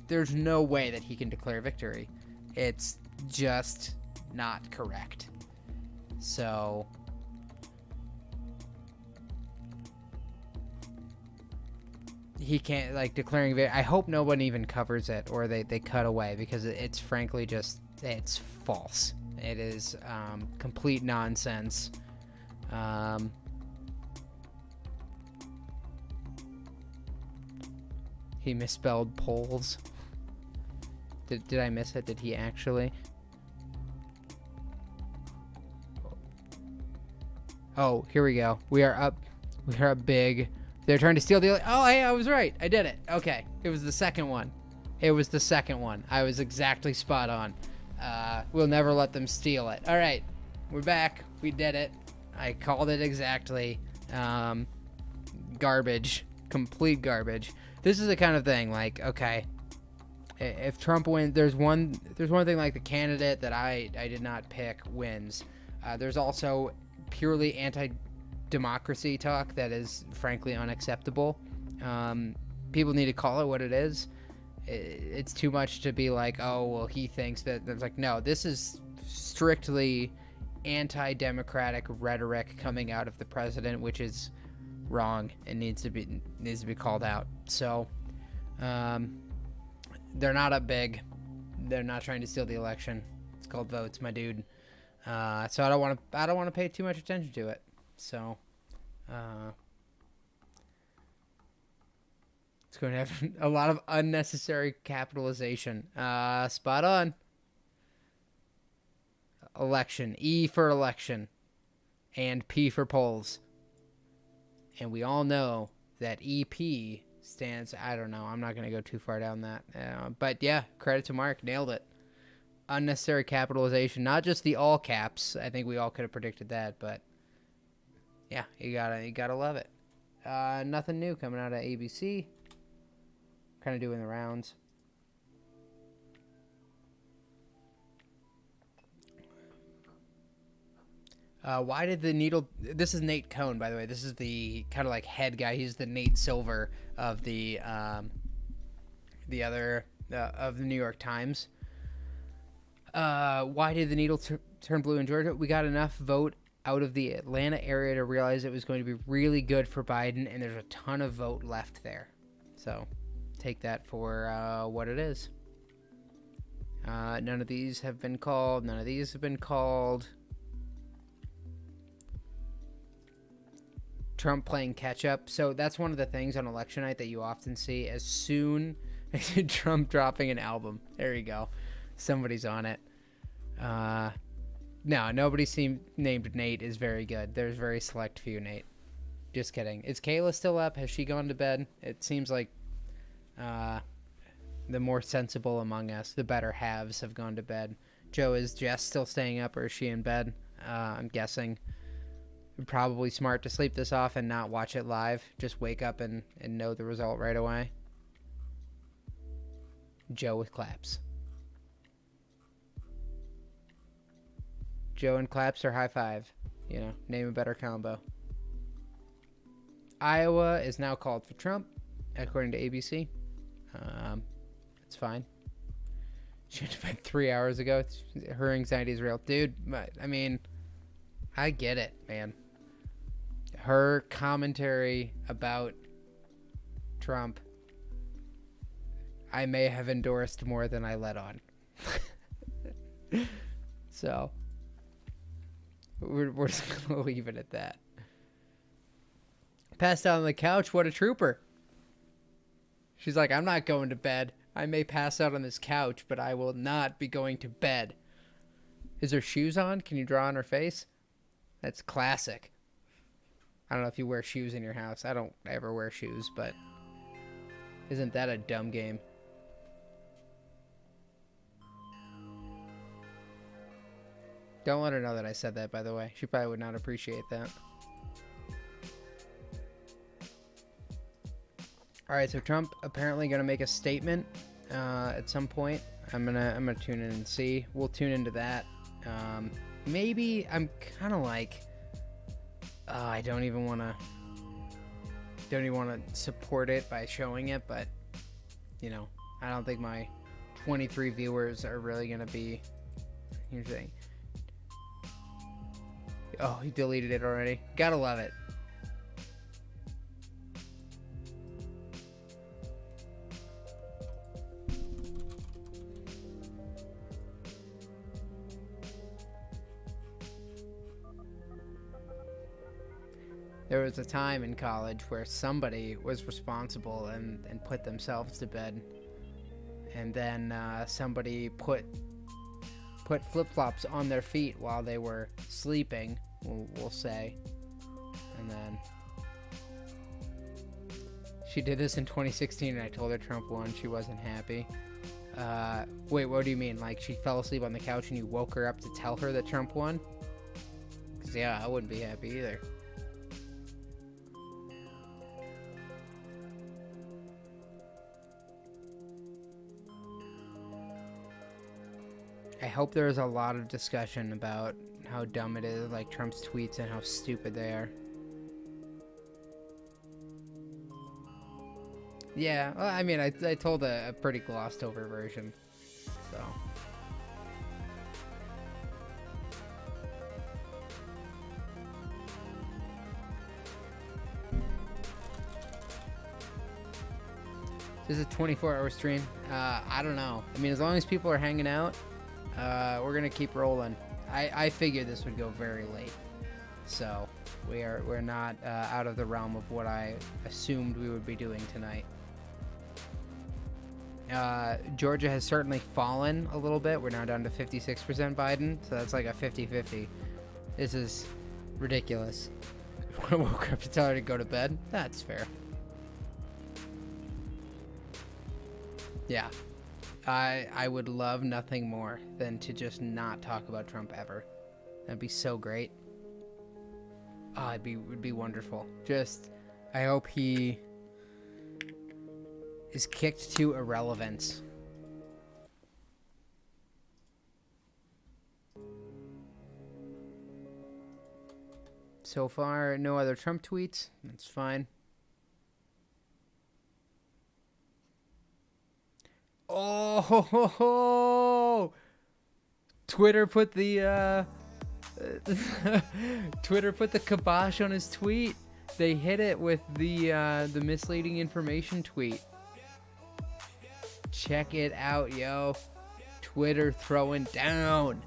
There's no way that he can declare victory. It's just not correct. So he can't, like, declaring I hope no one even covers it, or they cut away, because it's frankly just, it's false. It is complete nonsense. He misspelled polls. Did I miss it? Did he actually? Oh, here we go. We are up big. They're trying to steal the... Oh, hey, I was right. I did it. Okay. It was the second one. I was exactly spot on. We'll never let them steal it. All right. We're back. We did it. I called it exactly. Garbage. Complete garbage. This is the kind of thing, like, okay, if Trump wins, there's one thing, like, the candidate that I did not pick wins. There's also purely anti-democracy talk that is frankly unacceptable. People need to call it what it is. It's too much to be like, oh, well, he thinks that. It's like, no, this is strictly anti-democratic rhetoric coming out of the president, which is wrong and needs to be called out. So they're not up big. They're not trying to steal the election. It's called votes, my dude. So I don't want to pay too much attention to it. So it's going to have a lot of unnecessary capitalization. Spot on. Election. E for election. And P for polls. And we all know that EP stands... I don't know. I'm not going to go too far down that. But yeah, credit to Mark. Nailed it. Unnecessary capitalization. Not just the all caps. I think we all could have predicted that. But yeah, you gotta love it. Nothing new coming out of ABC. Kind of doing the rounds. Why did the needle... This is Nate Cohn, by the way. This is the kind of like head guy. He's the Nate Silver of the other of the New York Times. Why did the needle turn blue in Georgia? We got enough vote out of the Atlanta area to realize it was going to be really good for Biden, and there's a ton of vote left there. So take that for what it is. None of these have been called. None of these have been called. Trump playing catch up. So that's one of the things on election night that you often see. As soon as Trump dropping an album, there you go, somebody's on it. No, nobody named Nate is very good. There's very select few, Nate. Just kidding. Is Kayla still up? Has she gone to bed? It seems like the more sensible among us, the better halves, have gone to bed. Joe, is Jess still staying up, or is she in bed? I'm guessing. probably smart to sleep this off and not watch it live. Just wake up and know the result right away. Joe with claps. Joe and claps or high five. You know, name a better combo. Iowa is now called for Trump, according to ABC. It's fine. She went to bed 3 hours ago. Her anxiety is real. Dude, I mean, I get it, man. Her commentary about Trump, I may have endorsed more than I let on. So, we're just going to leave it at that. Passed out on the couch. What a trooper. She's like, I'm not going to bed. I may pass out on this couch, but I will not be going to bed. Is her shoes on? Can you draw on her face? That's classic. I don't know if you wear shoes in your house. I don't ever wear shoes, but isn't that a dumb game? Don't let her know that I said that, by the way. She probably would not appreciate that. All right, so Trump apparently going to make a statement at some point. I'm gonna tune in and see. We'll tune into that. Maybe I'm kind of like, I don't even want to support it by showing it, but you know, I don't think my 23 viewers are really gonna be. Here's the thing. Oh, he deleted it already. Gotta love it. There was a time in college where somebody was responsible and put themselves to bed. And then somebody put flip-flops on their feet while they were sleeping, we'll say. And then she did this in 2016 and I told her Trump won. She wasn't happy. Wait, what do you mean? Like she fell asleep on the couch and you woke her up to tell her that Trump won? 'Cause yeah, I wouldn't be happy either. I hope there's a lot of discussion about how dumb it is, like Trump's tweets and how stupid they are. Yeah, well, I mean, I told a pretty glossed over version, so. This is a 24-hour stream. I don't know. I mean, as long as people are hanging out, we're gonna keep rolling. I figured this would go very late, so we're not out of the realm of what I assumed we would be doing tonight. Georgia has certainly fallen a little bit. We're now down to 56% Biden, so that's like a 50-50. This is ridiculous. I woke up to tell her to go to bed. That's fair. Yeah. I would love nothing more than to just not talk about Trump ever. That'd be so great. Oh, it'd be wonderful. Just, I hope he is kicked to irrelevance. So far, no other Trump tweets. That's fine. Oh, Twitter put the Twitter put the kibosh on his tweet. They hit it with the misleading information tweet. Check it out, yo. Twitter throwing down.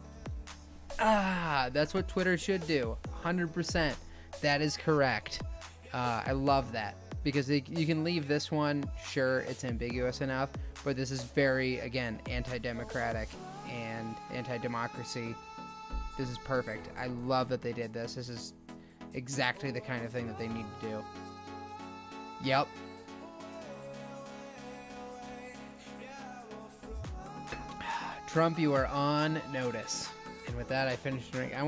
That's what Twitter should do. 100%. That is correct. I love that because you can leave this one. Sure, it's ambiguous enough. But this is very, again, anti-democratic and anti-democracy. This is perfect. I love that they did this. This is exactly the kind of thing that they need to do. Yep. Trump, you are on notice. And with that, I finished drinking.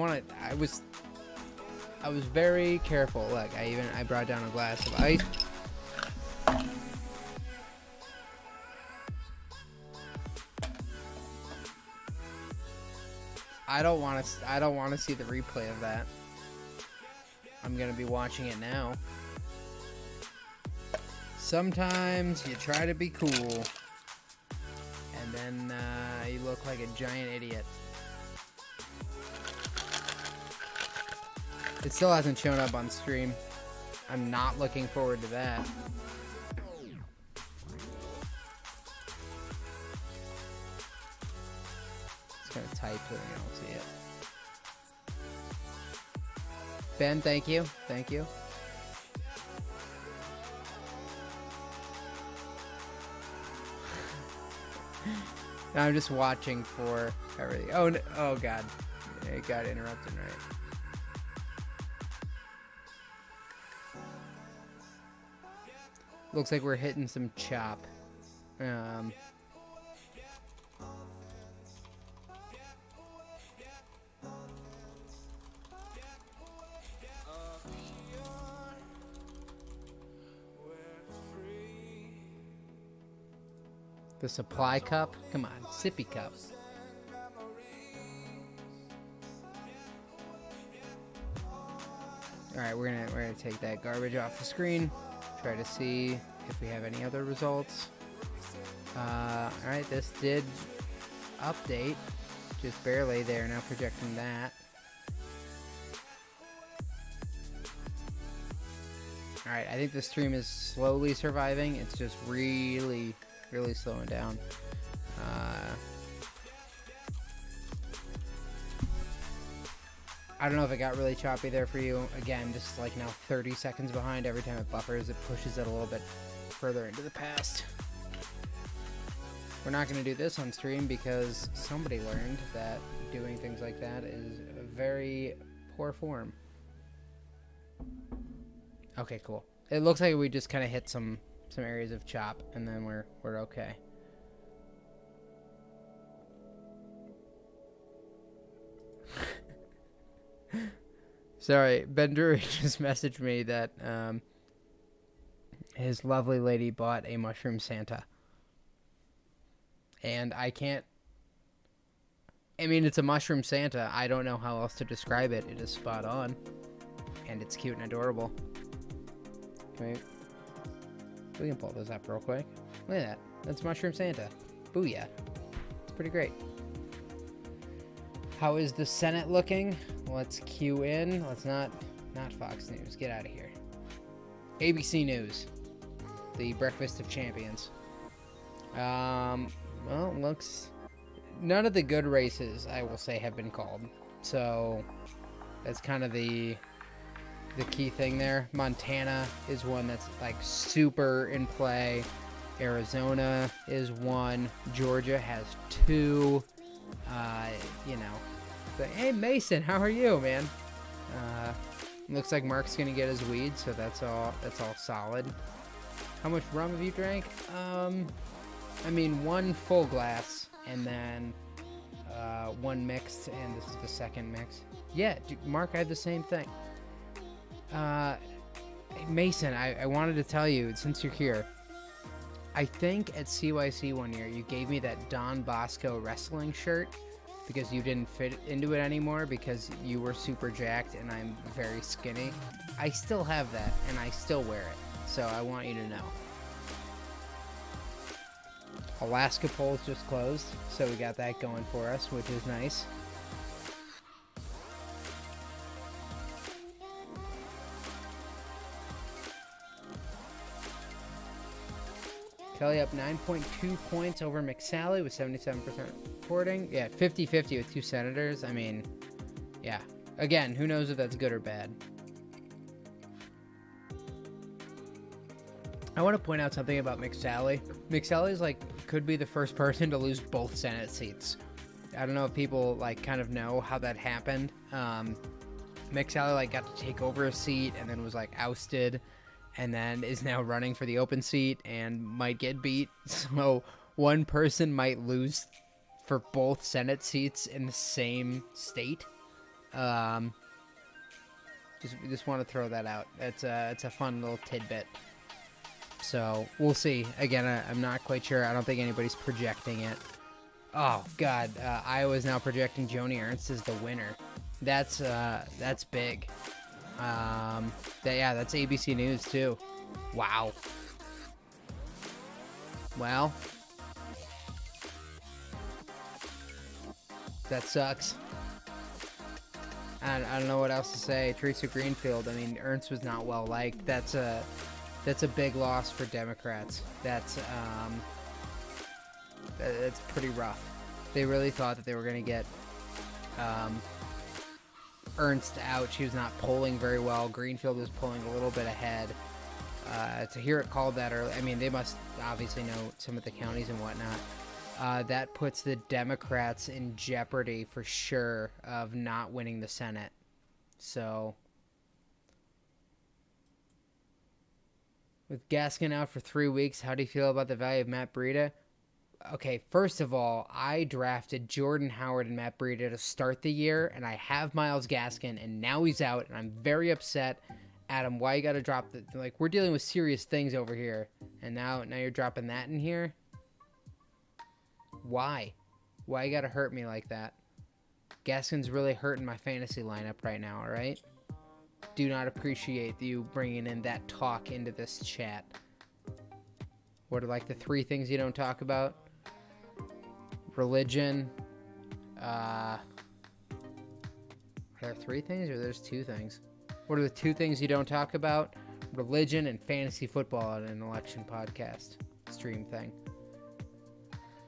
I was very careful. Look, I brought down a glass of ice. I don't want to see the replay of that. I'm gonna be watching it now. Sometimes you try to be cool, and then you look like a giant idiot. It still hasn't shown up on stream. I'm not looking forward to that. Just gonna type so you don't see it. Ben, thank you. Thank you. Now I'm just watching for everything. Oh, no, oh God. It got interrupted, right? Looks like we're hitting some chop. The supply cup? Come on, sippy cup. Alright, we're gonna take that garbage off the screen. Try to see if we have any other results. Alright, this did update. Just barely. They're now projecting that. Alright, I think the stream is slowly surviving. It's just really slowing down. I don't know if it got really choppy there for you. Again, just like now 30 seconds behind. Every time it buffers, it pushes it a little bit further into the past. We're not going to do this on stream because somebody learned that doing things like that is a very poor form. Okay, cool. It looks like we just kind of hit some areas of chop, and then we're okay. Sorry, Ben Drury just messaged me that his lovely lady bought a mushroom Santa. And I mean, it's a mushroom Santa. I don't know how else to describe it. It is spot on. And it's cute and adorable. We can pull this up real quick. Look at that. That's Mushroom Santa. Booyah. It's pretty great. How is the Senate looking? Let's cue in. Let's not Fox News. Get out of here. ABC News. The Breakfast of Champions. Well, looks... None of the good races, I will say, have been called. So, that's kind of the key thing there. Montana is one that's like super in play. Arizona is one. Georgia has two. You know. But, hey Mason, how are you, man? Looks like Mark's gonna get his weed, so that's all solid. How much rum have you drank? I mean, one full glass and then one mixed, and this is the second mix. Yeah, Mark, I had the same thing. Mason, I wanted to tell you, since you're here, I think at CYC one year you gave me that Don Bosco wrestling shirt because you didn't fit into it anymore because you were super jacked and I'm very skinny. I still have that and I still wear it, so I want you to know. Alaska polls just closed, so we got that going for us, which is nice. Kelly up 9.2 points over McSally with 77% reporting. Yeah, 50-50 with two senators. I mean, yeah. Again, who knows if that's good or bad. I want to point out something about McSally. McSally's like could be the first person to lose both Senate seats. I don't know if people like kind of know how that happened. McSally like got to take over a seat and then was like ousted, and then is now running for the open seat and might get beat. So one person might lose for both Senate seats in the same state. Just want to throw that out. It's a fun little tidbit. So we'll see. Again, I'm not quite sure. I don't think anybody's projecting it. Oh God, Iowa's now projecting Joni Ernst as the winner. That's big. That's ABC News too. Wow. Well, that sucks. I don't know what else to say. Teresa Greenfield. I mean, Ernst was not well liked. That's a big loss for Democrats. That's pretty rough. They really thought that they were going to get Ernst out. She was not polling very well. Greenfield was polling a little bit ahead. To hear it called that early, I mean, they must obviously know some of the counties and whatnot. That puts the Democrats in jeopardy for sure of not winning the Senate. So, with Gaskin out for 3 weeks, how do you feel about the value of Matt Breida? Okay, first of all, I drafted Jordan Howard and Matt Breida to start the year, and I have Myles Gaskin, and now he's out, and I'm very upset. Adam, why you gotta drop the, like, we're dealing with serious things over here, and now you're dropping that in here? Why you gotta hurt me like that? Gaskin's really hurting my fantasy lineup right now, alright? Do not appreciate you bringing in that talk into this chat. What are, like, the 3 things you don't talk about? Religion. Are there 3 things or there's 2 things? What are the 2 things you don't talk about? Religion and fantasy football on an election podcast stream thing.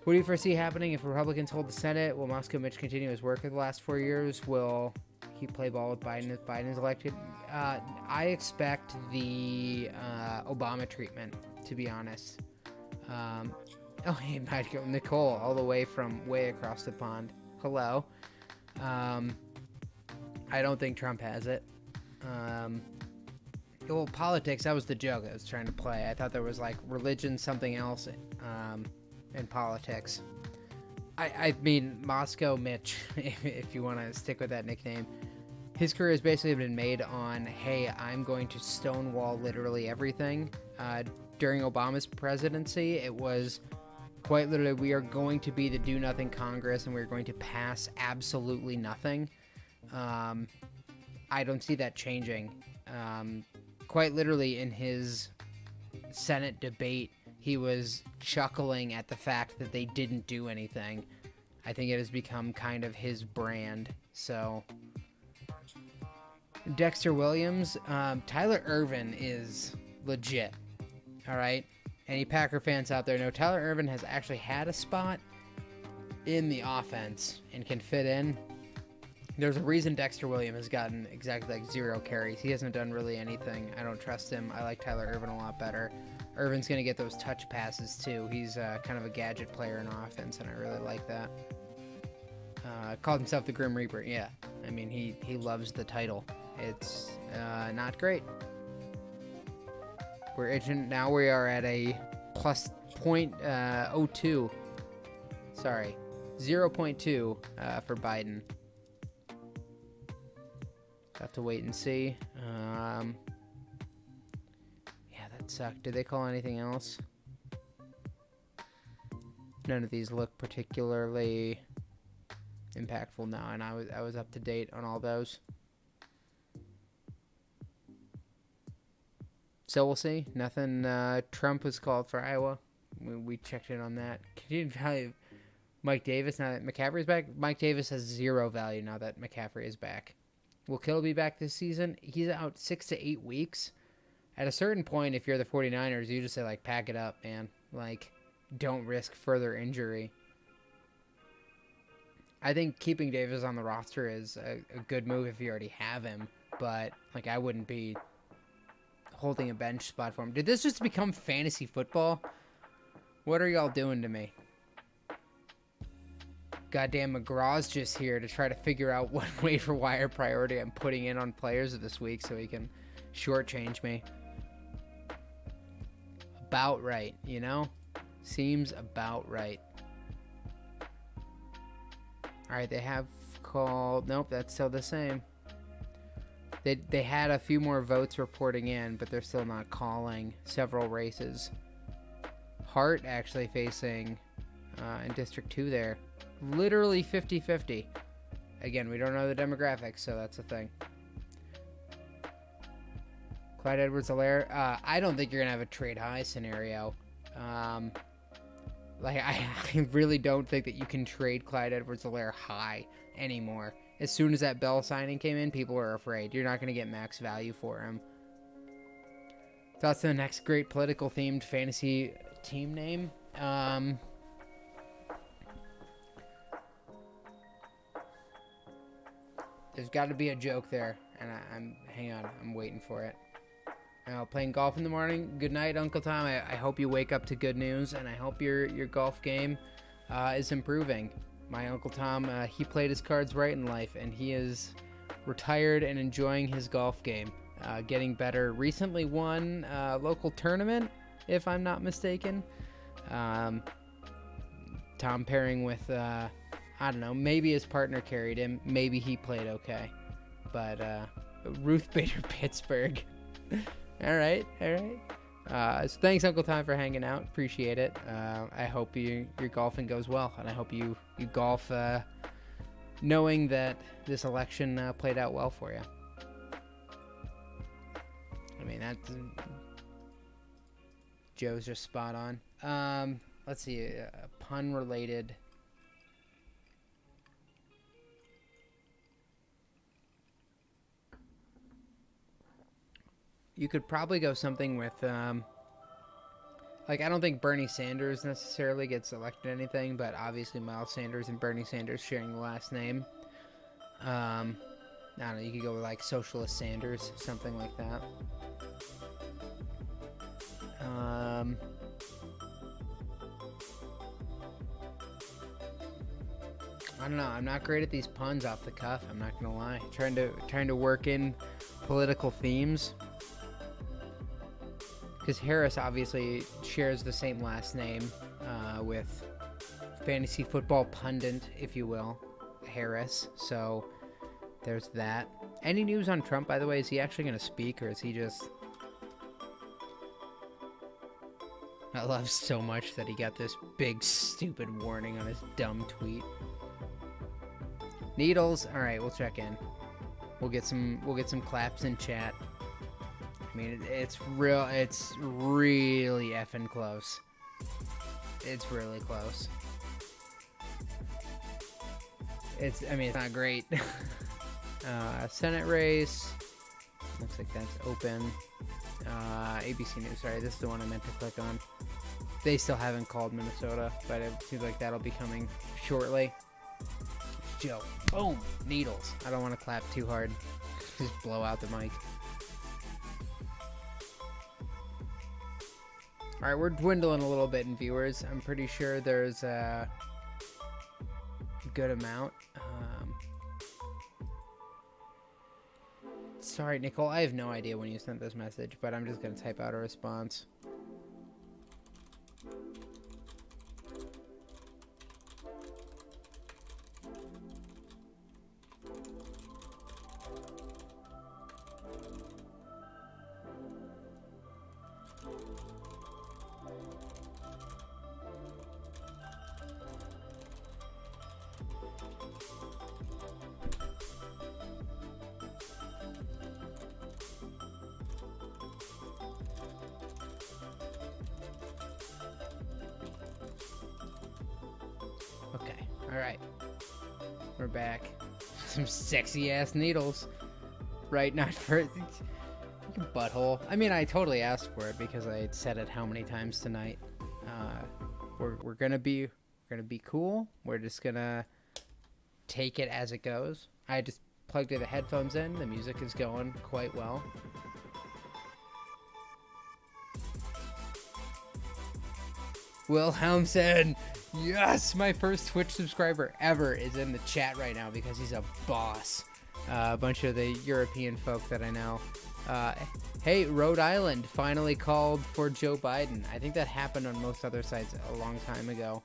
What do you foresee happening if Republicans hold the Senate? Will Moscow Mitch continue his work of the last 4 years? Will he play ball with Biden if Biden is elected? I expect the Obama treatment, to be honest. Hey, Michael, Nicole, all the way from way across the pond. Hello. I don't think Trump has it. Well, politics, that was the joke I was trying to play. I thought there was, like, religion, something else, in politics. I mean, Moscow Mitch, if you want to stick with that nickname, his career has basically been made on, hey, I'm going to stonewall literally everything. During Obama's presidency, it was quite literally, we are going to be the do-nothing Congress, and we're going to pass absolutely nothing. I don't see that changing. Quite literally, in his Senate debate, he was chuckling at the fact that they didn't do anything. I think it has become kind of his brand. So, Dexter Williams, Tyler Ervin is legit. All right? Any Packer fans out there know Tyler Ervin has actually had a spot in the offense and can fit in. There's a reason Dexter Williams has gotten exactly like 0 carries. He hasn't done really anything. I don't trust him. I like Tyler Ervin a lot better. Ervin's going to get those touch passes too. He's kind of a gadget player in offense, and I really like that. Called himself the Grim Reaper. Yeah, I mean, he loves the title. It's not great. We're itching. Now we are at a plus 0.02. Sorry, 0.2 for Biden. Have to wait and see. Yeah, that sucked. Did they call anything else? None of these look particularly impactful now, and I was up to date on all those. So we'll see. Nothing. Trump was called for Iowa. We checked in on that. Continued value. Mike Davis now that McCaffrey is back. Mike Davis has 0 value now that McCaffrey is back. Will Kittle be back this season? He's out 6 to 8 weeks. At a certain point, if you're the 49ers, you just say, like, pack it up, man. Like, don't risk further injury. I think keeping Davis on the roster is a good move if you already have him. But, like, I wouldn't be holding a bench spot for him. Did this just become fantasy football? What are y'all doing to me? Goddamn, McGraw's just here to try to figure out what waiver wire priority I'm putting in on players this week so he can shortchange me. About right, you know? Seems about right. Alright, they have called... Nope, that's still the same. They had a few more votes reporting in, but they're still not calling several races. Hart actually facing in District 2 there. Literally 50-50. Again, we don't know the demographics, so that's the thing. Clyde Edwards-Helaire. I don't think you're going to have a trade high scenario. I really don't think that you can trade Clyde Edwards-Helaire high anymore. As soon as that Bell signing came in, people are afraid. You're not going to get max value for him. Thoughts on the next great political themed fantasy team name? There's got to be a joke there, and hang on, I'm waiting for it. Playing golf in the morning. Good night, Uncle Tom. I hope you wake up to good news, and I hope your golf game is improving. My Uncle Tom, he played his cards right in life, and he is retired and enjoying his golf game, getting better. Recently won a local tournament, if I'm not mistaken. Tom pairing with, I don't know, maybe his partner carried him. Maybe he played okay. But Ruth Bader Pittsburgh. All right. So thanks, Uncle Tom, for hanging out. Appreciate it. I hope your golfing goes well, and I hope you golf knowing that this election played out well for you. I mean, Joe's just spot on. Let's see, a pun-related. You could probably go something with, I don't think Bernie Sanders necessarily gets elected anything, but obviously Miles Sanders and Bernie Sanders sharing the last name. I don't know, you could go with, Socialist Sanders, something like that. I don't know, I'm not great at these puns off the cuff, I'm not gonna lie. Trying to work in political themes. Because Harris obviously shares the same last name with fantasy football pundit, if you will, Harris. So there's that. Any news on Trump, by the way? Is he actually going to speak, or is he just... I love so much that he got this big stupid warning on his dumb tweet. Needles. All right, we'll check in. We'll get some claps in chat. I mean, it's really effing close. It's really close. It's not great. Senate race. Looks like that's open. ABC News, sorry, this is the one I meant to click on. They still haven't called Minnesota, but it seems like that'll be coming shortly. Joe, boom, needles. I don't want to clap too hard. Just blow out the mic. All right, we're dwindling a little bit in viewers. I'm pretty sure there's a good amount. Sorry, Nicole, I have no idea when you sent this message, but I'm just going to type out a response. Alright, we're back. Some sexy ass needles. Right, not for butthole. I mean, I totally asked for it because I said it how many times tonight. We're gonna be cool. We're just gonna take it as it goes. I just plugged the headphones in. The music is going quite well. Wilhelmsen, yes, my first Twitch subscriber ever is in the chat right now because he's a boss. A bunch of the European folk that I know. Hey, Rhode Island finally called for Joe Biden. I think that happened on most other sites a long time ago.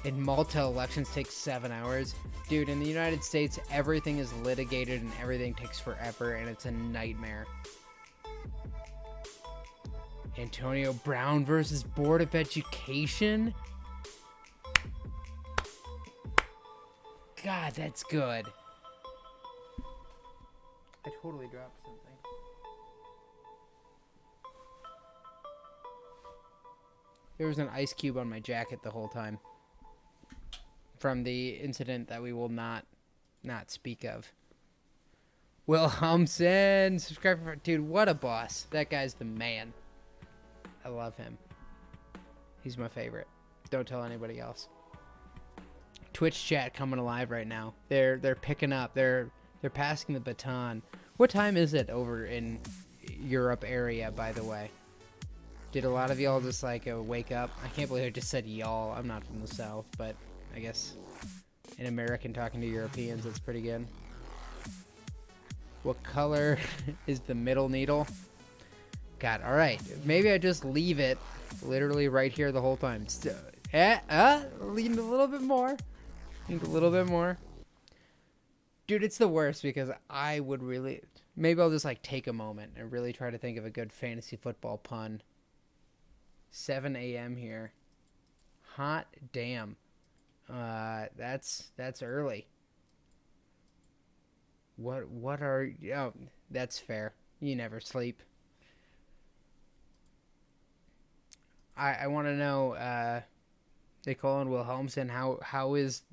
In Malta, elections take 7 hours. Dude, in the United States, everything is litigated and everything takes forever, and it's a nightmare. Antonio Brown versus Board of Education? God, that's good. I totally dropped something. There was an ice cube on my jacket the whole time. From the incident that we will not speak of. Wilhelmsen, subscribe for... Dude, what a boss. That guy's the man. I love him. He's my favorite. Don't tell anybody else. Twitch chat coming alive right now. They're picking up. They're passing the baton. What time is it over in Europe area, by the way? Did a lot of y'all just like wake up? I can't believe I just said y'all. I'm not from the South, but I guess an American talking to Europeans, that's pretty good. What color is the middle needle? God, all right. Maybe I just leave it literally right here the whole time. Lean a little bit more. Need a little bit more. Dude, it's the worst because I would really... Maybe I'll just like take a moment and really try to think of a good fantasy football pun. 7 a.m. here. Hot damn. That's early. What are... Oh, that's fair. You never sleep. I want to know, Nicole and Wilhelmsen, how is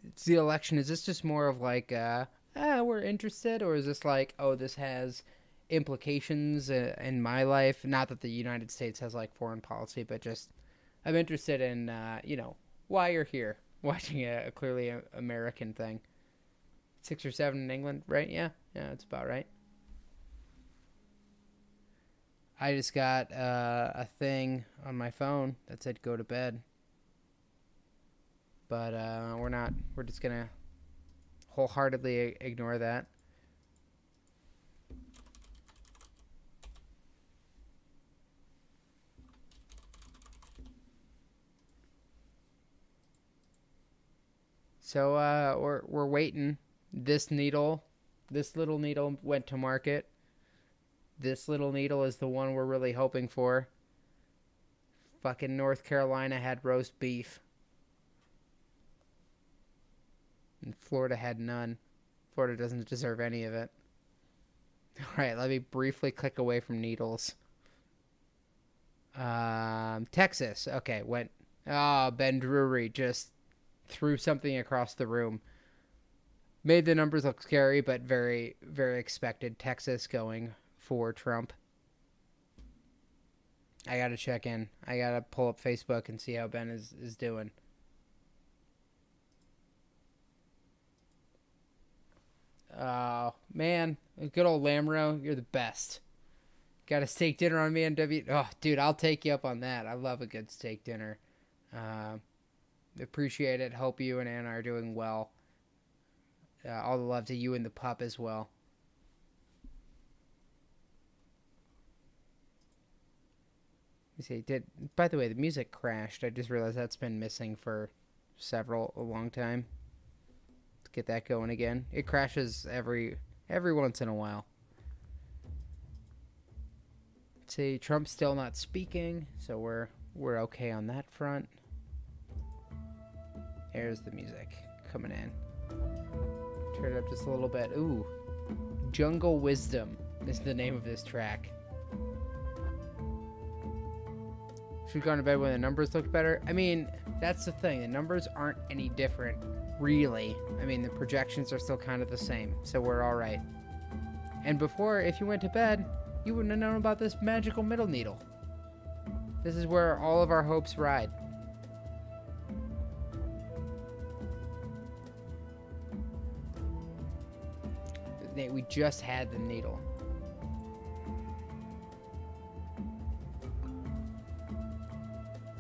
it's the election? Is this just more of like, we're interested? Or is this like, oh, this has implications in my life? Not that the United States has like foreign policy, but just I'm interested in, why you're here watching a clearly American thing. 6 or 7 in England, right? Yeah, that's about right. I just got a thing on my phone that said go to bed. But we're just going to wholeheartedly ignore that. So we're waiting. This little needle went to market. This little needle is the one we're really hoping for. Fucking North Carolina had roast beef. And Florida had none. Florida doesn't deserve any of it. Alright, let me briefly click away from needles. Texas. Okay, went... Oh, Ben Drury just threw something across the room. Made the numbers look scary, but very, very expected. Texas going for Trump. I gotta check in. I gotta pull up Facebook and see how Ben is doing. Oh, man. Good old Lamro, you're the best. Got a steak dinner on me and W. Oh, dude, I'll take you up on that. I love a good steak dinner. Appreciate it. Hope you and Anna are doing well. All the love to you and the pup as well. See, by the way, the music crashed. I just realized that's been missing for a long time. Let's get that going again. It crashes every once in a while. See, Trump's still not speaking, so we're okay on that front. There's the music coming in. Turn it up just a little bit. Ooh, Jungle Wisdom is the name of this track. Should we go to bed when the numbers look better? I mean, that's the thing. The numbers aren't any different, really. I mean, the projections are still kind of the same, so we're all right. And before, if you went to bed, you wouldn't have known about this magical middle needle. This is where all of our hopes ride. We just had the needle.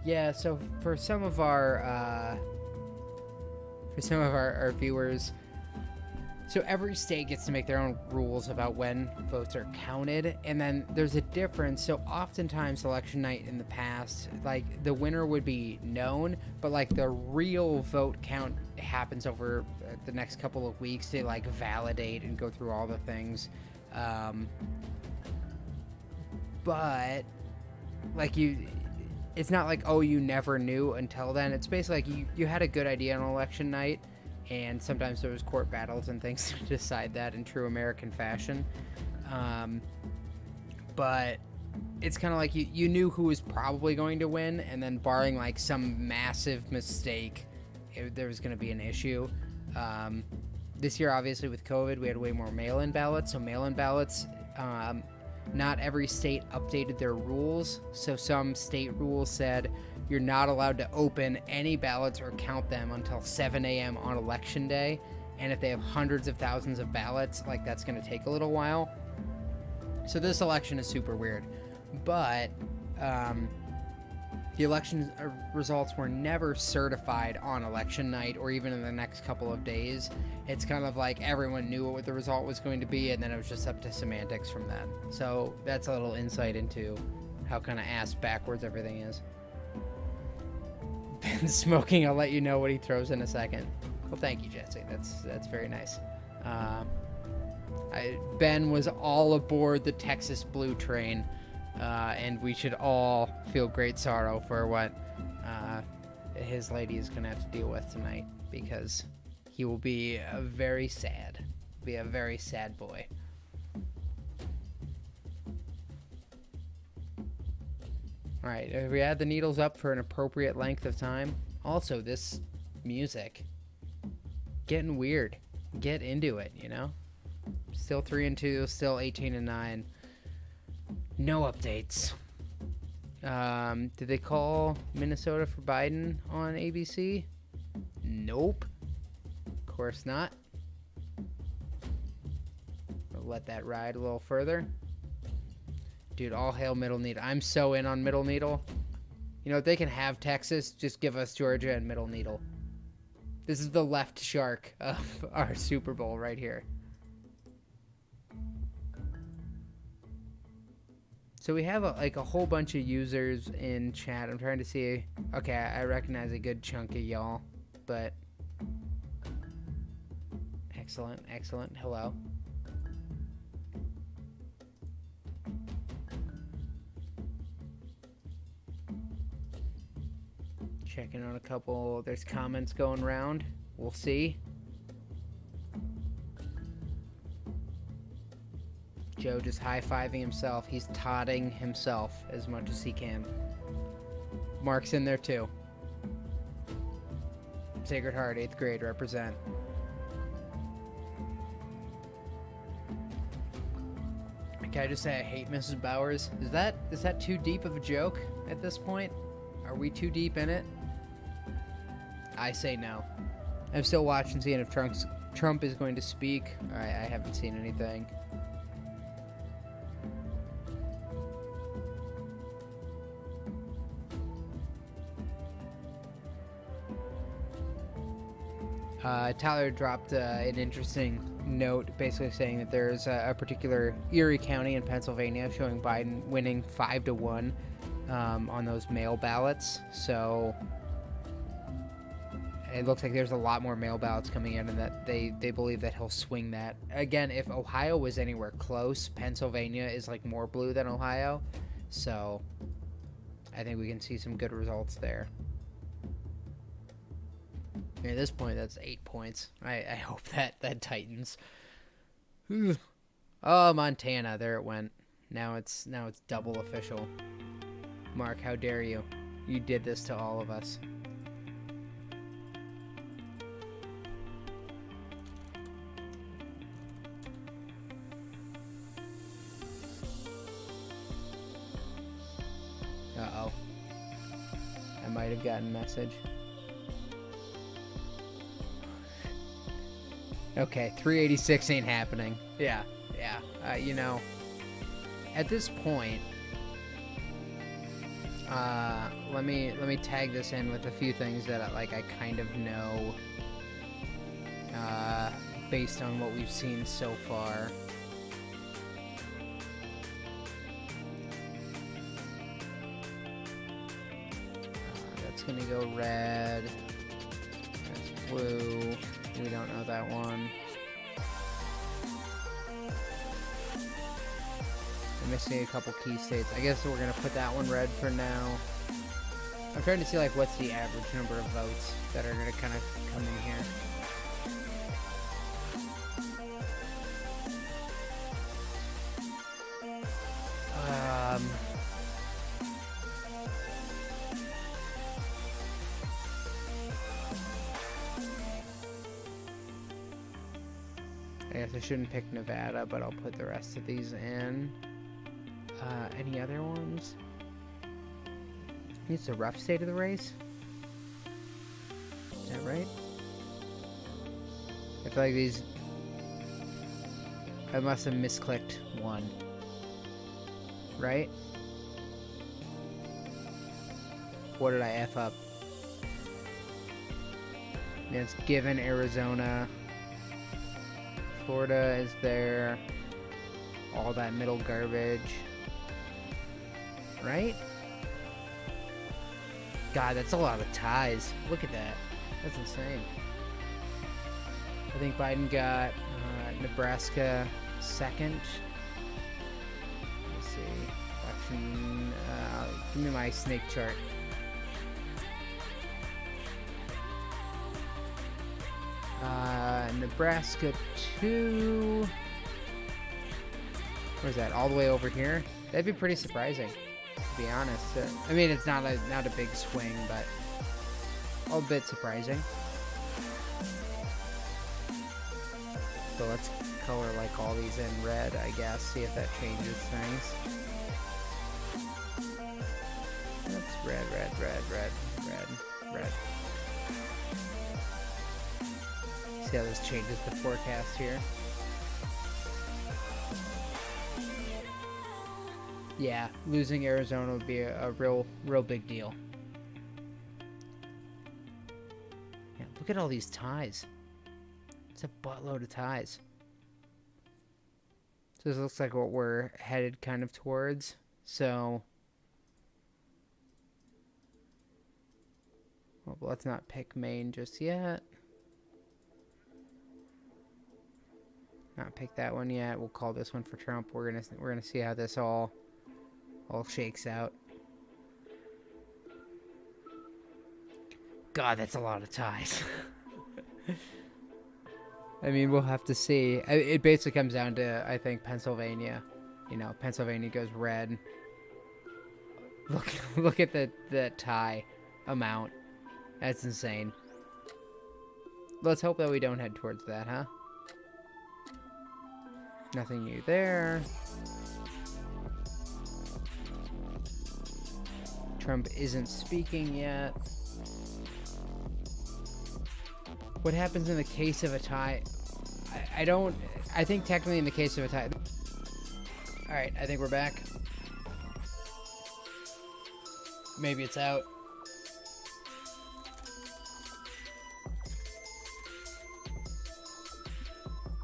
Yeah, so for some of our viewers, So every state gets to make their own rules about when votes are counted, and then there's a difference. So oftentimes election night in the past, like the winner would be known, but like the real vote count happens over the next couple of weeks. They like validate and go through all the things. But like it's not like, oh, you never knew until then. It's basically like you had a good idea on election night, and sometimes there was court battles and things to decide that in true American fashion. But it's kind of like you knew who was probably going to win, and then barring like some massive mistake, there was going to be an issue. This year, obviously, with COVID, we had way more mail-in ballots. So mail-in ballots, not every state updated their rules. So some state rules said you're not allowed to open any ballots or count them until 7 a.m. on election day. And if they have hundreds of thousands of ballots, like that's going to take a little while. So this election is super weird. But the election results were never certified on election night or even in the next couple of days. It's kind of like everyone knew what the result was going to be, and then it was just up to semantics from then. So that's a little insight into how kind of ass backwards everything is. Ben's smoking. I'll let you know what he throws in a second. Well, thank you, Jesse. That's very nice. Ben was all aboard the Texas Blue train, and we should all feel great sorrow for what his lady is going to have to deal with tonight, because he will be very sad. Be a very sad boy. All right, we had the needles up for an appropriate length of time. Also, this music, getting weird. Get into it, you know? Still 3-2, still 18-9. No updates. Did they call Minnesota for Biden on ABC? Nope. Of course not. I'll let that ride a little further. Dude, all hail Middle Needle. I'm so in on Middle Needle. You know, if they can have Texas, just give us Georgia and Middle Needle. This is the left shark of our Super Bowl right here. So we have a whole bunch of users in chat. I'm trying to see. Okay, I recognize a good chunk of y'all, but excellent, excellent. Hello. Checking on a couple. There's comments going around. We'll see. Joe just high-fiving himself. He's totting himself as much as he can. Mark's in there too. Sacred Heart, 8th grade, represent. Can I just say I hate Mrs. Bowers? Is that too deep of a joke at this point? Are we too deep in it? I say no. I'm still watching, seeing if Trump is going to speak. I haven't seen anything. Tyler dropped an interesting note basically saying that there's a particular Erie County in Pennsylvania showing Biden winning 5-1 on those mail ballots. So it looks like there's a lot more mail ballots coming in, and that they believe that he'll swing that. Again, if Ohio was anywhere close, Pennsylvania is like more blue than Ohio. So I think we can see some good results there. At this point, that's 8 points. I hope that tightens. Oh, Montana, there it went. Now it's double official. Mark, how dare you? You did this to all of us. Uh-oh. I might have gotten a message. Okay, 386 ain't happening. Yeah. You know, at this point, let me tag this in with a few things that I kind of know. based on what we've seen so far. That's gonna go red. That's blue. We don't know that one. I'm missing a couple key states. I guess we're gonna put that one red for now. I'm trying to see like what's the average number of votes that are gonna kind of come in here. I guess I shouldn't pick Nevada, but I'll put the rest of these in. Any other ones? It's a rough state of the race. Is that right? I feel like these... I must have misclicked one. Right? What did I F up? Yeah, it's given Arizona. Florida is there. All that middle garbage. Right? God, that's a lot of ties. Look at that. That's insane. I think Biden got Nebraska second. Let's see. Election. Give me my snake chart. Nebraska 2. Where's that? All the way over here? That'd be pretty surprising, to be honest. I mean, it's not a big swing, but a bit surprising. So let's color like all these in red, I guess. See if that changes things. That's red, red, red, red, red, red. See how this changes the forecast here. Yeah, losing Arizona would be a real big deal. Yeah, look at all these ties. It's a buttload of ties. So this looks like what we're headed kind of towards. So, well, let's not pick Maine just yet. Not pick that one yet. We'll call this one for Trump. We're gonna see how this all shakes out. God, that's a lot of ties. I mean, we'll have to see. It basically comes down to, I think, Pennsylvania. You know, Pennsylvania goes red. Look at the tie amount. That's insane. Let's hope that we don't head towards that, huh? Nothing new there. Trump isn't speaking yet. What happens in the case of a tie? I think technically in the case of a tie. Alright, I think we're back. Maybe it's out.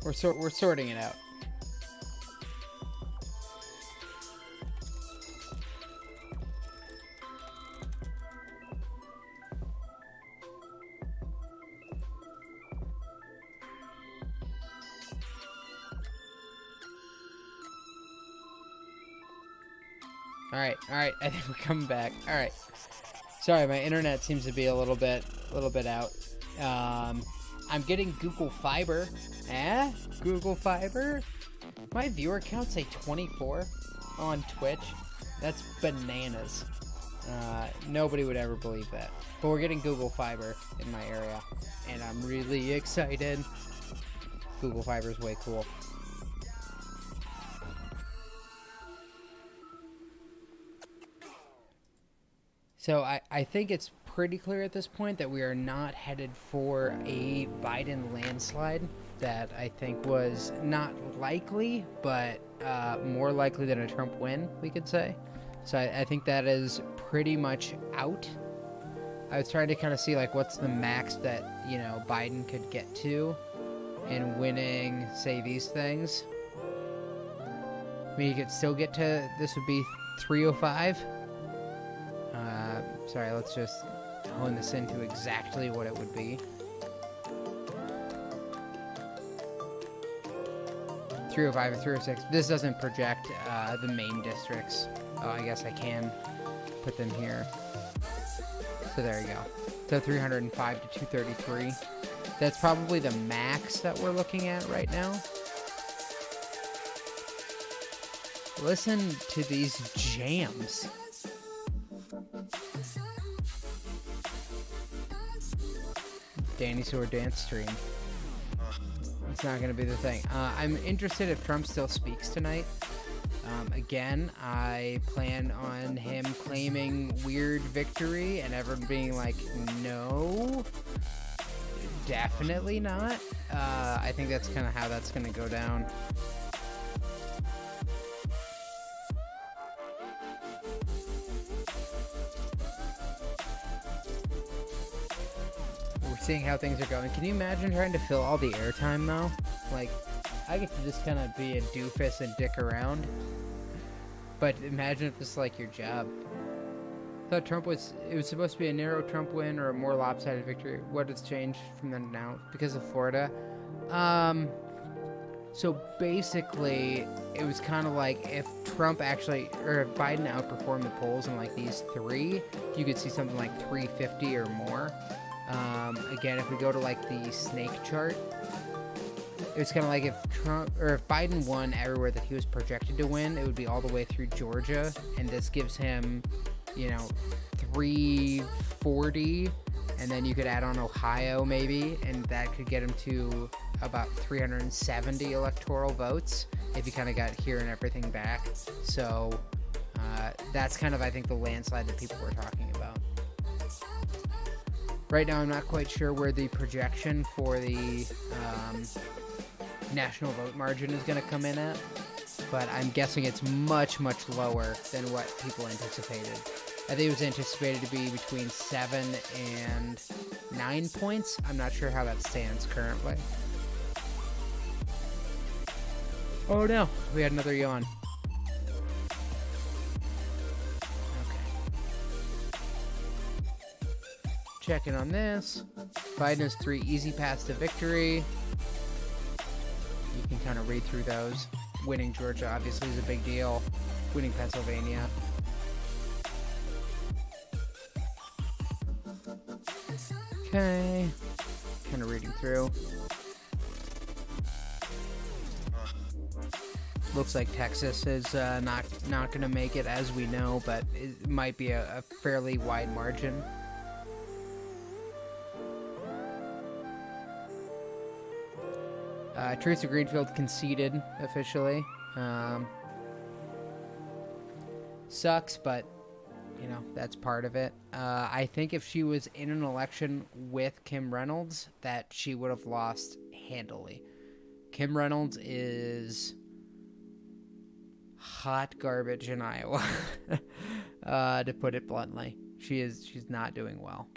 We're sorting it out. Alright, I think we're coming back. Alright. Sorry, my internet seems to be a little bit out. I'm getting Google Fiber. Google Fiber? My viewer count say 24 on Twitch. That's bananas. Nobody would ever believe that. But we're getting Google Fiber in my area, and I'm really excited. Google Fiber is way cool. So I think it's pretty clear at this point that we are not headed for a Biden landslide. That I think was not likely, but more likely than a Trump win, we could say. So I think that is pretty much out. I was trying to kind of see like what's the max that, you know, Biden could get to. and winning, say, these things. I mean, you could still get to, this would be 305. Sorry, let's just hone this into exactly what it would be. 305 or 306. This doesn't project the main districts. Oh, I guess I can put them here. So there you go. So 305 to 233. That's probably the max that we're looking at right now. Listen to these jams. Danny Sword dance stream. It's not going to be the thing. I'm interested if Trump still speaks tonight. Again, I plan on him claiming weird victory and everyone being like, no, definitely not. I think that's kind of how that's going to go down. We're seeing how things are going. Can you imagine trying to fill all the airtime though? Like, I get to just kind of be a doofus and dick around. But imagine if this is like your job. I thought it was supposed to be a narrow Trump win or a more lopsided victory. What has changed from then to now? Because of Florida? So basically, it was kind of like if Trump actually, or if Biden outperformed the polls in like these three, you could see something like 350 or more. Again, if we go to like the snake chart, it was kind of like if Trump or if Biden won everywhere that he was projected to win, it would be all the way through Georgia, and this gives him, you know, 340, and then you could add on Ohio maybe, and that could get him to about 370 electoral votes if he kind of got here and everything back. So that's kind of, I think, the landslide that people were talking about. Right now, I'm not quite sure where the projection for the national vote margin is going to come in at, but I'm guessing it's much, much lower than what people anticipated. I think it was anticipated to be between 7 and 9 points. I'm not sure how that stands currently. Oh no, we had another yawn. Checking on this. Biden has 3 easy paths to victory. You can kind of read through those. Winning Georgia obviously is a big deal. Winning Pennsylvania. Okay. Kind of reading through. Looks like Texas is not going to make it, as we know, but it might be a fairly wide margin. Teresa Greenfield conceded officially. Sucks, but you know, that's part of it. I think if she was in an election with Kim Reynolds, that she would have lost handily. Kim Reynolds is hot garbage in Iowa, to put it bluntly. She's not doing well.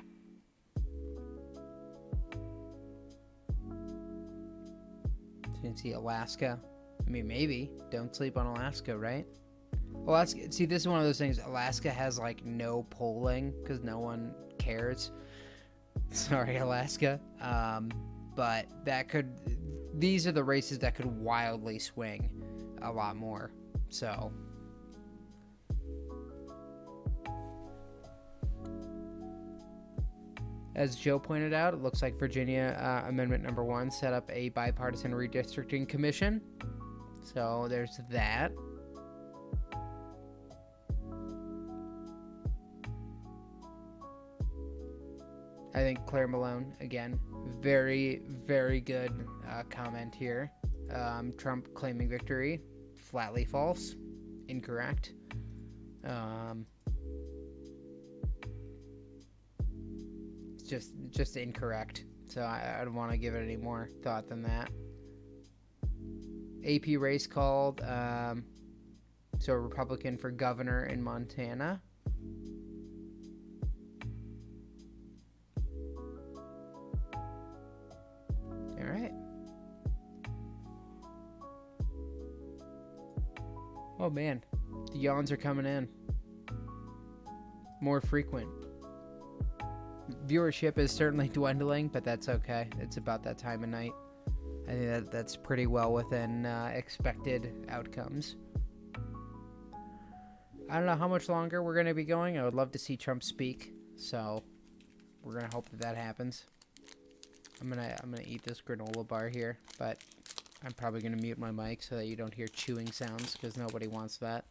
You can see Alaska. I mean, maybe. Don't sleep on Alaska, right? Alaska. See, this is one of those things. Alaska has, like, no polling because no one cares. Sorry, Alaska. But that could... These are the races that could wildly swing a lot more. So... As Joe pointed out, it looks like Virginia Amendment number 1 set up a bipartisan redistricting commission. So there's that. I think Claire Malone, again, very, very good comment here. Trump claiming victory, flatly false, incorrect. Just incorrect. So I don't want to give it any more thought than that. AP race called. So a Republican for governor in Montana. All right. Oh man, the yawns are coming in. More frequent. Viewership is certainly dwindling, but that's okay. It's about that time of night. I think that's pretty well within expected outcomes. I don't know how much longer we're going to be going. I would love to see Trump speak, so we're going to hope that happens. I'm gonna eat this granola bar here, but I'm probably going to mute my mic so that you don't hear chewing sounds, because nobody wants that.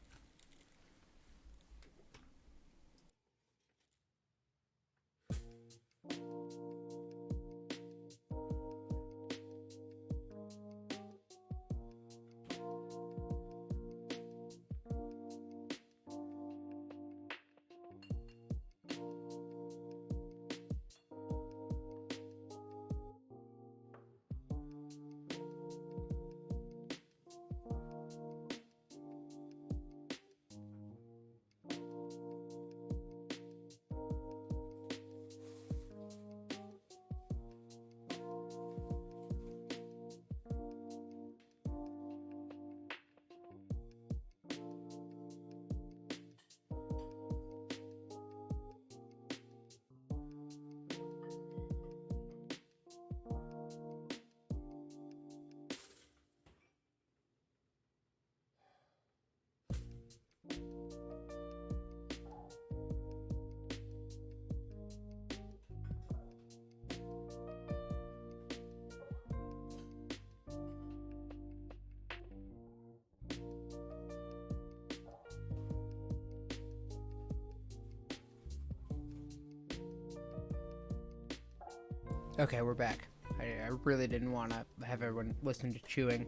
Okay, we're back. I really didn't want to have everyone listen to chewing.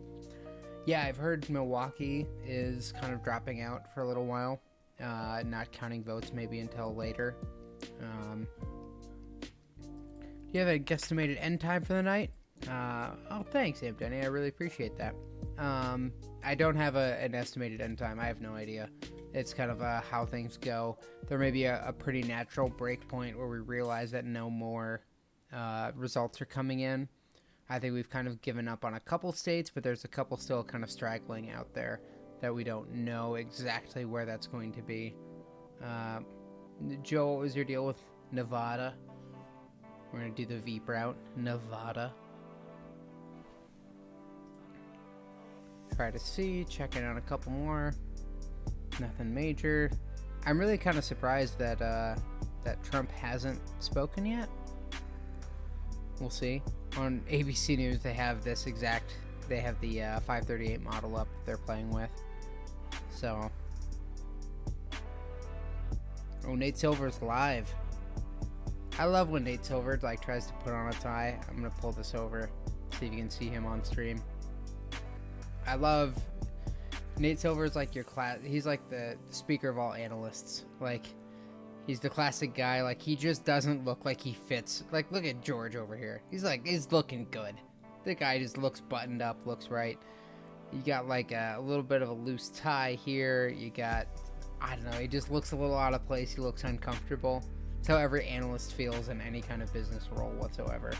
Yeah, I've heard Milwaukee is kind of dropping out for a little while, not counting votes maybe until later. Do you have a guesstimated end time for the night? Oh, thanks, Abe Denny. I really appreciate that. I don't have an estimated end time. I have no idea. It's kind of how things go. There may be a pretty natural break point where we realize that no more results are coming in. I think we've kind of given up on a couple states, but there's a couple still kind of straggling out there that we don't know exactly where that's going to be. Joe, what was your deal with Nevada? We're going to do the Veep route. Nevada. Try to see. Checking out a couple more. Nothing major. I'm really kind of surprised that that Trump hasn't spoken yet. We'll see. On ABC News, they have the 538 model up they're playing with. So. Oh, Nate Silver's live. I love when Nate Silver tries to put on a tie. I'm gonna pull this over, see if you can see him on stream. I love Nate Silver's your class. He's like the speaker of all analysts. He's the classic guy. He just doesn't look like he fits. Look at George over here. He's looking good. The guy just looks buttoned up, looks right. You got a little bit of a loose tie here. You got, I don't know, he just looks a little out of place. He looks uncomfortable. It's how every analyst feels in any kind of business role whatsoever.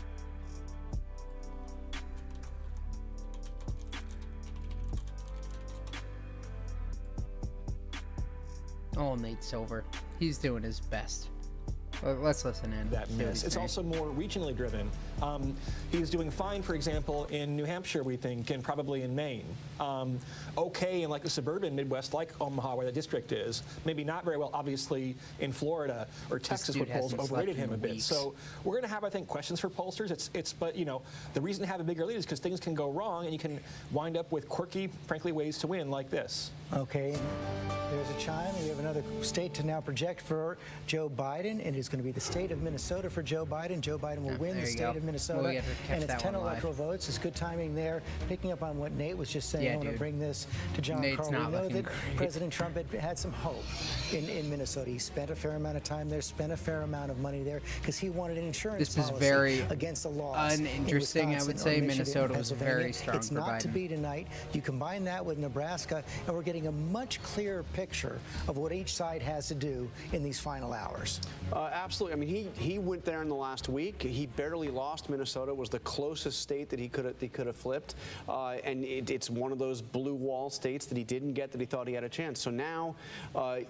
Oh, Nate Silver. He's doing his best. Let's listen in. That miss. It's also more regionally driven. He's doing fine, for example, in New Hampshire, we think, and probably in Maine. Okay in the suburban Midwest, like Omaha, where the district is. Maybe not very well, obviously, in Florida or Texas, where polls overrated him a bit. So we're going to have, I think, questions for pollsters. But the reason to have a bigger lead is because things can go wrong, and you can wind up with quirky, frankly, ways to win like this. Okay, there's a chime. We have another state to now project for Joe Biden. It is going to be the state of Minnesota for Joe Biden. Joe Biden will win the state of Minnesota. And it's 10 electoral votes. It's good timing there. Picking up on what Nate was just saying, I want to bring this to John Carl. We know that President Trump had some hope in Minnesota. He spent a fair amount of time there, spent a fair amount of money there, because he wanted an insurance policy very against the laws. Uninteresting, I would say. Minnesota was very strong it's for not Biden. to be tonight. You combine that with Nebraska, and we're getting painting a much clearer picture of what each side has to do in these final hours. Absolutely. I mean, he went there in the last week. He barely lost. Minnesota was the closest state that he could have flipped, and it's one of those blue wall states that he didn't get that he thought he had a chance. So now,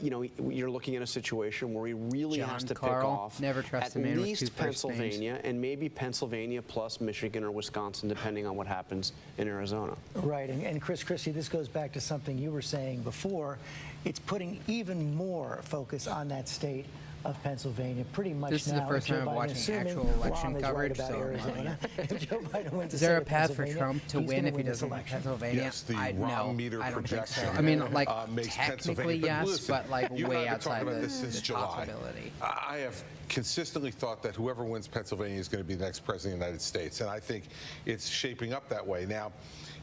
you know, you're looking at a situation where he really has to pick off never trust at a man with least two first Pennsylvania names. and maybe Pennsylvania plus Michigan or Wisconsin, depending on what happens in Arizona. Right, and Chris Christie, this goes back to something you were saying before. It's putting even more focus on that state of Pennsylvania. Pretty much this now. This is the first time I'm watching actual election coverage. Right about Arizona. If Joe Biden wins is there a path for Trump to win if he doesn't win Pennsylvania? Yes, the ROM meter I don't projection. think so. I mean, like makes technically yes, listen, but like way outside about the, this since the July. possibility. I have consistently thought that whoever wins Pennsylvania is going to be the next president of the United States, and I think it's shaping up that way. Now,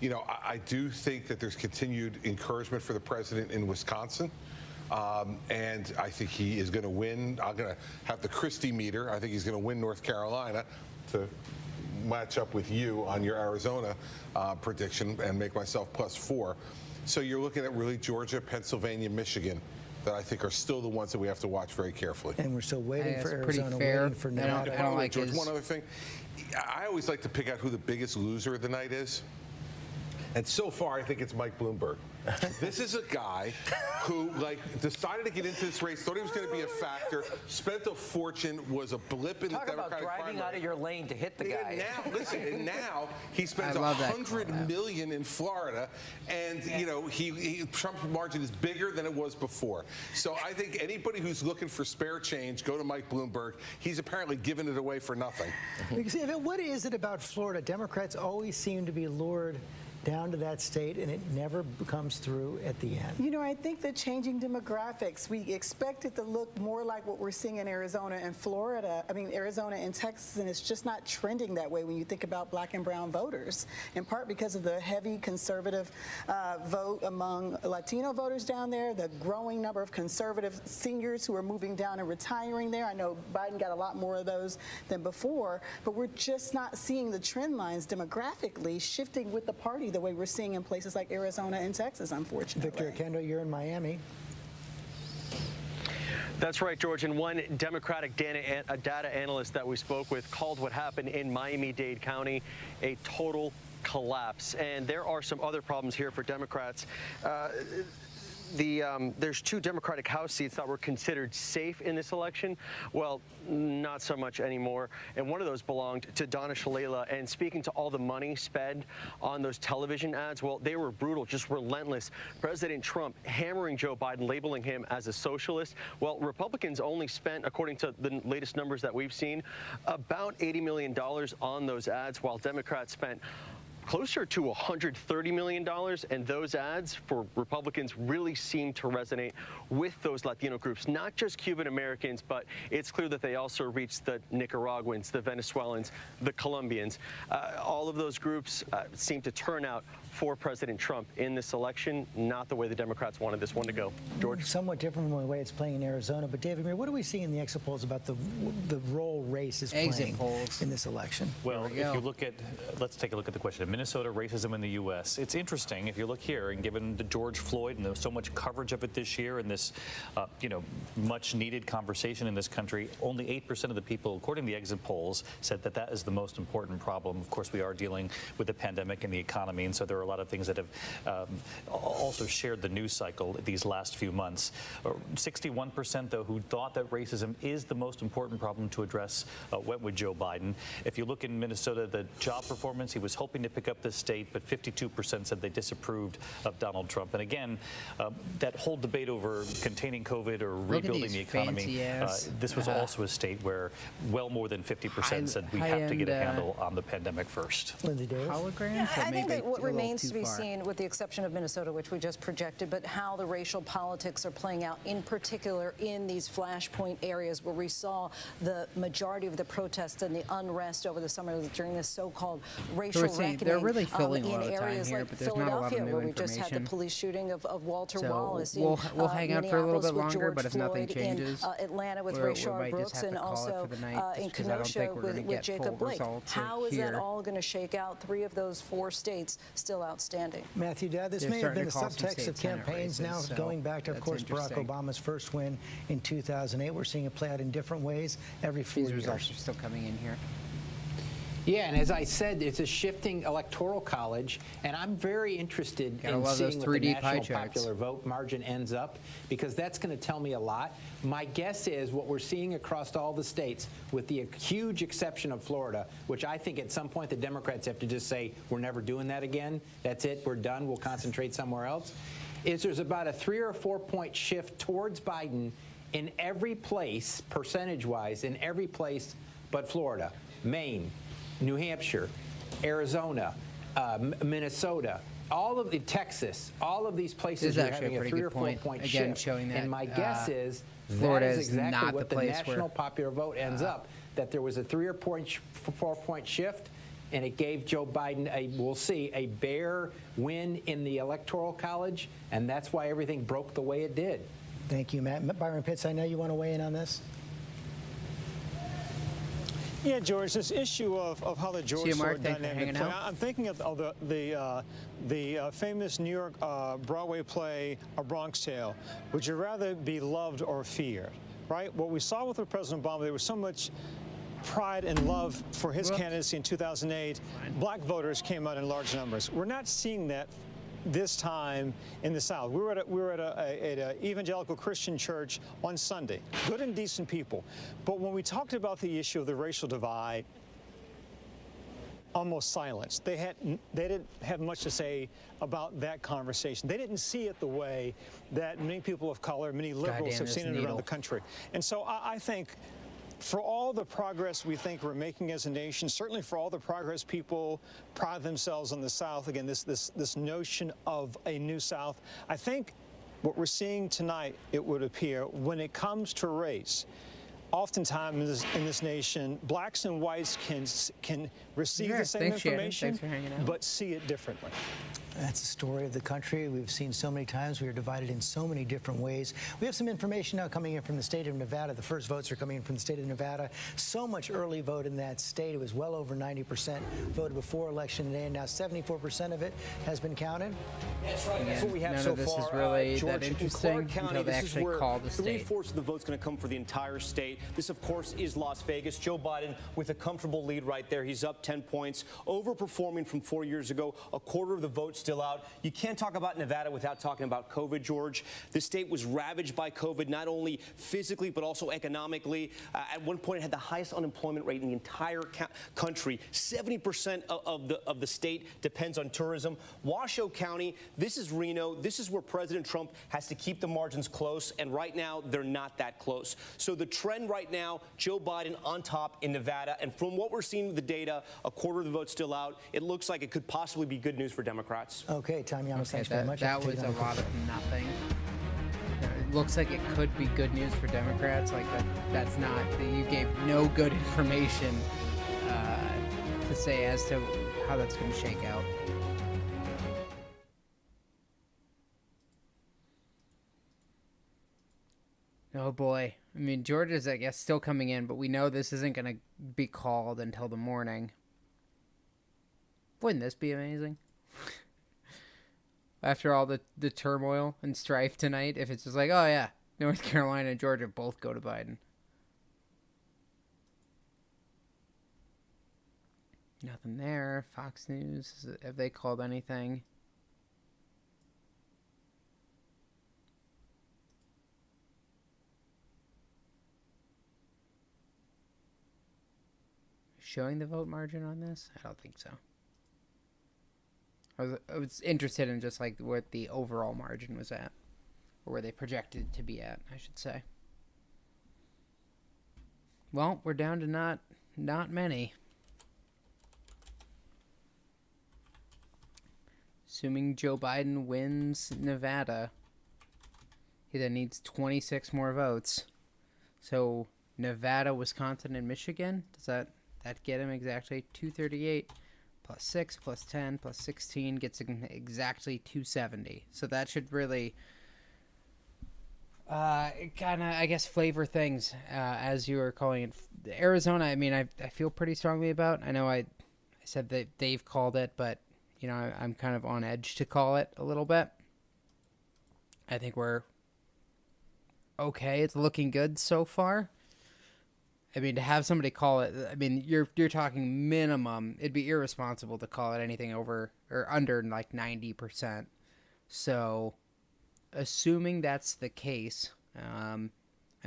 you know, I do think that there's continued encouragement for the president in Wisconsin. And I think he is going to win. I'm going to have the Christie meter. I think he's going to win North Carolina to match up with you on your Arizona prediction and make myself +4. So you're looking at really Georgia, Pennsylvania, Michigan that I think are still the ones that we have to watch very carefully. And we're still waiting for Arizona, fair. waiting for Nevada. I don't like George, one other thing. I always like to pick out who the biggest loser of the night is. And so far, I think it's Mike Bloomberg. This is a guy who, like, decided to get into this race, thought he was going to be a factor, spent a fortune, was a blip in the Democratic primary. Talk about driving out of your lane to hit the guy. And now, listen, and now he spends $100 million in Florida, and you know, Trump's margin is bigger than it was before. So I think anybody who's looking for spare change, go to Mike Bloomberg. He's apparently giving it away for nothing. Because what is it about Florida? Democrats always seem to be lured down to that state, and it never comes through at the end. You know, I think the changing demographics, we expect it to look more like what we're seeing in Arizona and Florida. I mean, Arizona and Texas, and it's just not trending that way when you think about black and brown voters, in part because of the heavy conservative vote among Latino voters down there, the growing number of conservative seniors who are moving down and retiring there. I know Biden got a lot more of those than before, but we're just not seeing the trend lines demographically shifting with the party the way we're seeing in places like Arizona and Texas, unfortunately. Victor Kendall, you're in Miami. That's right, George. And one Democratic data analyst that we spoke with called what happened in Miami-Dade County a total collapse. And there are some other problems here for Democrats. There's 2 Democratic House seats that were considered safe in this election. Well, not so much anymore. And one of those belonged to Donna Shalala. And speaking to all the money spent on those television ads, well, they were brutal, just relentless. President Trump hammering Joe Biden, labeling him as a socialist. Well, Republicans only spent, according to the latest numbers that we've seen, about $80 million on those ads, while Democrats spent closer to $130 million, and those ads for Republicans really seem to resonate with those Latino groups, not just Cuban Americans, but it's clear that they also reach the Nicaraguans, the Venezuelans, the Colombians. All of those groups seem to turn out for President Trump in this election, not the way the Democrats wanted this one to go. George? Somewhat different from the way it's playing in Arizona, but David Muir, what do we see in the exit polls about the role race is playing in this election? Well, if you look at, let's take a look at the question of Minnesota racism in the U.S. It's interesting if you look here, and given the George Floyd and there's so much coverage of it this year and this, much needed conversation in this country, only 8% of the people, according to the exit polls, said that that is the most important problem. Of course, we are dealing with the pandemic and the economy, and so there are a lot of things that have also shared the news cycle these last few months. 61%, though, who thought that racism is the most important problem to address went with Joe Biden. If you look in Minnesota, the job performance, he was hoping to pick up the state, but 52% said they disapproved of Donald Trump. And again, that whole debate over containing COVID or rebuilding the economy, this was also a state where well more than 50% said we have to get a handle on the pandemic first. Lindsay Davis? Yeah, I think that what remains to be seen, with the exception of Minnesota, which we just projected, but how the racial politics are playing out, in particular in these flashpoint areas where we saw the majority of the protests and the unrest over the summer during this so-called racial reckoning. They're really filling a in lot of time areas here, like but there's not a lot of Philadelphia, new where we just had the information. police shooting of Walter So Wallace. we'll hang out for a little Minneapolis bit with longer, George but if nothing Floyd, changes, in Atlanta with we Rayshard might just Brooks, have to and call it also for the night, in just 'cause I don't Kenosha think we're gonna with get Jacob full Blake. results How is here. that all going to shake out? 3 of those 4 states still outstanding. Matthew, Dad, this They're may have been starting a to call some subtext state of senate campaigns now, races, so going back to, of that's course, Barack interesting. Obama's first win in 2008. We're seeing it play out in different ways every 4 These years. results are still coming in here. Yeah, and as I said, it's a shifting electoral college, and I'm very interested Gotta in love those seeing what the 3D pie national charts. popular vote margin ends up, because that's going to tell me a lot. My guess is what we're seeing across all the states, with the huge exception of Florida, which I think at some point the Democrats have to just say, we're never doing that again. That's it. We're done. We'll concentrate somewhere else. Is there's about a 3 or 4 point shift towards Biden in every place, percentage-wise, in every place but Florida, Maine, New Hampshire, Arizona, Minnesota, all of the Texas, all of these places This is are actually having a a pretty 3 good or 4 point. point Again, shift. showing that, and my guess is Florida that is is exactly not what the the place national where- popular vote ends up. That there was a 3 or 4 point shift, and it gave Joe Biden we'll see, a bare win in the electoral college, and that's why everything broke the way it did. Thank you, Matt. Byron Pitts, I know you want to weigh in on this. Yeah, George, this issue of how the George See you, Mark. Floyd Thanks for dynamic hanging play. out. I'm thinking of the famous New York Broadway play, A Bronx Tale. Would you rather be loved or feared? Right? What we saw with President Obama, there was so much pride and love for his candidacy in 2008. Black voters came out in large numbers. We're not seeing that this time in the South. We were at an evangelical Christian church on Sunday. Good and decent people. But when we talked about the issue of the racial divide, almost silence. They didn't have much to say about that conversation. They didn't see it the way that many people of color, many liberals have seen it around the country. And so I think for all the progress we think we're making as a nation, certainly for all the progress people pride themselves on the South, again, this notion of a new South, I think what we're seeing tonight, it would appear, when it comes to race, oftentimes in this nation, blacks and whites can receive the same information, but see it differently. That's the story of the country. We've seen so many times. We are divided in so many different ways. We have some information now coming in from the state of Nevada. The first votes are coming in from the state of Nevada. So much early vote in that state. It was well over 90% voted before Election Day, and now 74% of it has been counted. That's right. That's what we have None so of this far. is really George, that in interesting Clark County, until they this is actually where call the state. 3/4 of the vote's going to come for the entire state. This, of course, is Las Vegas. Joe Biden with a comfortable lead right there. He's up 10 points, overperforming from 4 years ago. A quarter of the vote still out. You can't talk about Nevada without talking about COVID, George. The state was ravaged by COVID, not only physically, but also economically. At one point, it had the highest unemployment rate in the entire country. 70% of the state depends on tourism. Washoe County, this is Reno. This is where President Trump has to keep the margins close, and right now, they're not that close. So the trend right now, Joe Biden on top in Nevada, and from what we're seeing with the data, a quarter of the vote still out. It looks like it could possibly be good news for Democrats. Okay, Tom Yamas, thanks very much. That was a lot of nothing. It looks like it could be good news for Democrats. Like that's not. You gave no good information to say as to how that's going to shake out. Oh boy. I mean, Georgia's, I guess, still coming in, but we know this isn't going to be called until the morning. Wouldn't this be amazing? After all the turmoil and strife tonight, if it's just like, oh yeah, North Carolina and Georgia both go to Biden. Nothing there. Fox News, have they called anything? Showing the vote margin on this? I don't think so. I was interested in just like what the overall margin was at, or where they projected it to be at, I should say. Well, we're down to not many. Assuming Joe Biden wins Nevada, he then needs 26 more votes. So Nevada, Wisconsin, and Michigan, does that get him exactly 238 plus 6, plus 10, plus 16 gets exactly 270. So that should really kind of, I guess, flavor things, as you were calling it. Arizona, I mean, I feel pretty strongly about. I know I said that they've called it, but, you know, I'm kind of on edge to call it a little bit. I think we're okay. It's looking good so far. I mean, to have somebody call it, I mean, you're talking minimum. It'd be irresponsible to call it anything over or under like 90%. So, assuming that's the case, I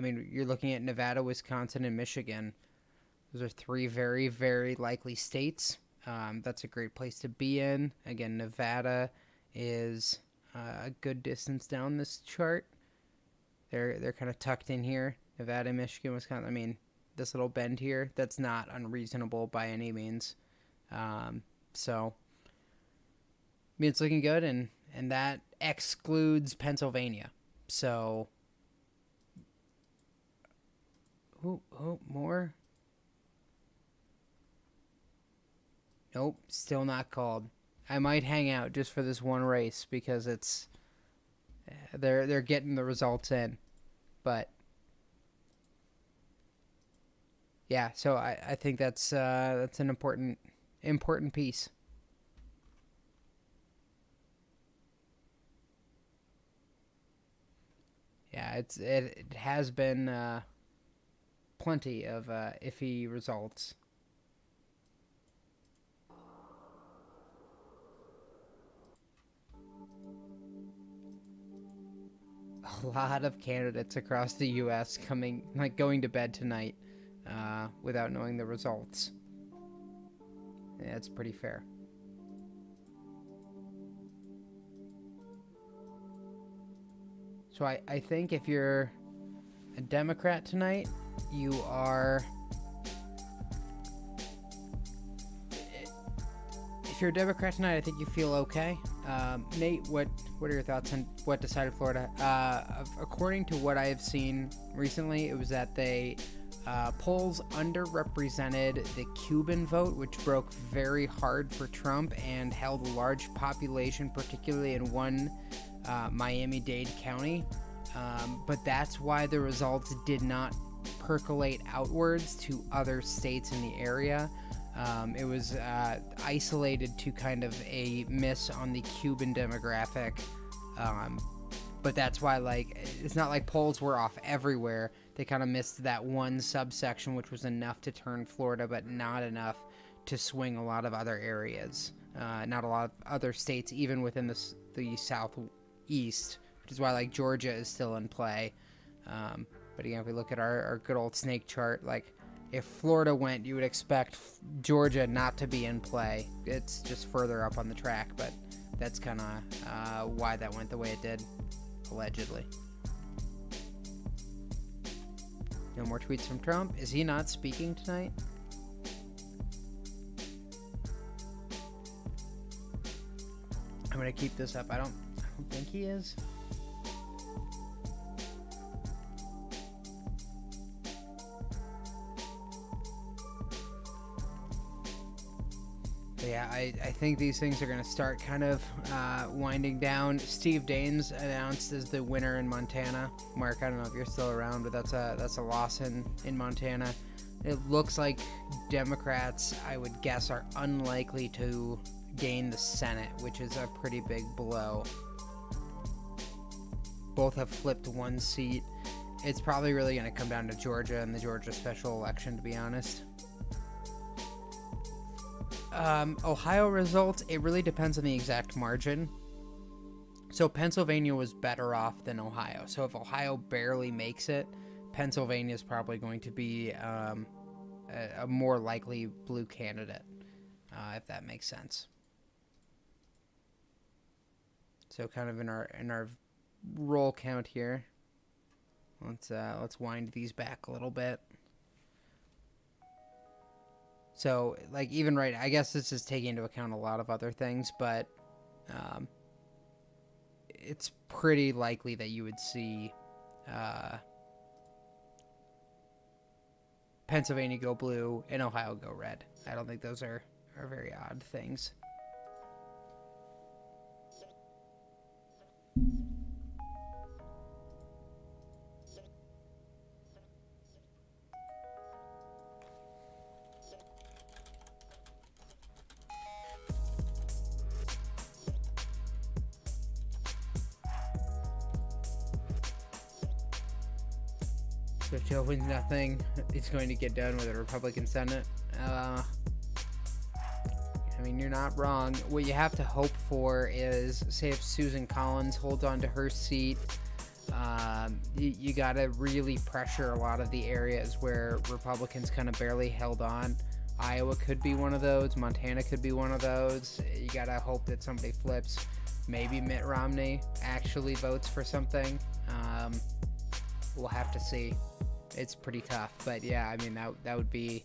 mean, you're looking at Nevada, Wisconsin, and Michigan. Those are 3 very, very likely states. That's a great place to be in. Again, Nevada is a good distance down this chart. They're kind of tucked in here. Nevada, Michigan, Wisconsin. I mean, this little bend here, that's not unreasonable by any means. So, I mean, it's looking good, and that excludes Pennsylvania. So, more? Nope, still not called. I might hang out just for this one race because it's they're getting the results in, but yeah. So I think that's an important piece. Yeah, it has been plenty of iffy results. A lot of candidates across the U.S. going to bed tonight without knowing the results. Yeah, it's pretty fair. So I think if you're a Democrat tonight, you are... If you're a Democrat tonight, I think you feel okay. Nate, what are your thoughts on what decided Florida? According to what I have seen recently, it was that they polls underrepresented the Cuban vote, which broke very hard for Trump and held a large population, particularly in one Miami-Dade County. But that's why the results did not percolate outwards to other states in the area. It was isolated to kind of a miss on the Cuban demographic. But that's why, like, it's not like polls were off everywhere. They kind of missed that one subsection, which was enough to turn Florida, but not enough to swing a lot of other areas. Not a lot of other states, even within the southeast, which is why, like, Georgia is still in play. But again, if we look at our good old snake chart, like, if Florida went, you would expect Georgia not to be in play. It's just further up on the track, but that's kind of why that went the way it did, allegedly. No more tweets from Trump. Is he not speaking tonight? I'm going to keep this up. I don't think he is. Yeah, I think these things are going to start kind of winding down. Steve Daines announced as the winner in Montana. Mark, I don't know if you're still around, but that's a loss in Montana. It looks like Democrats, I would guess, are unlikely to gain the Senate, which is a pretty big blow. Both have flipped one seat. It's probably really going to come down to Georgia and the Georgia special election, to be honest. Ohio results, it really depends on the exact margin. So Pennsylvania was better off than Ohio. So if Ohio barely makes it, Pennsylvania is probably going to be a more likely blue candidate, if that makes sense. So kind of in our roll count here, let's wind these back a little bit. So, like, even right, I guess this is taking into account a lot of other things, but it's pretty likely that you would see Pennsylvania go blue and Ohio go red. I don't think those are very odd things. So if Joe wins nothing, it's going to get done with a Republican Senate. I mean, you're not wrong. What you have to hope for is, say if Susan Collins holds on to her seat, you got to really pressure a lot of the areas where Republicans kind of barely held on. Iowa could be one of those. Montana could be one of those. You got to hope that somebody flips. Maybe Mitt Romney actually votes for something. We'll have to see. It's pretty tough, but yeah, I mean, that would be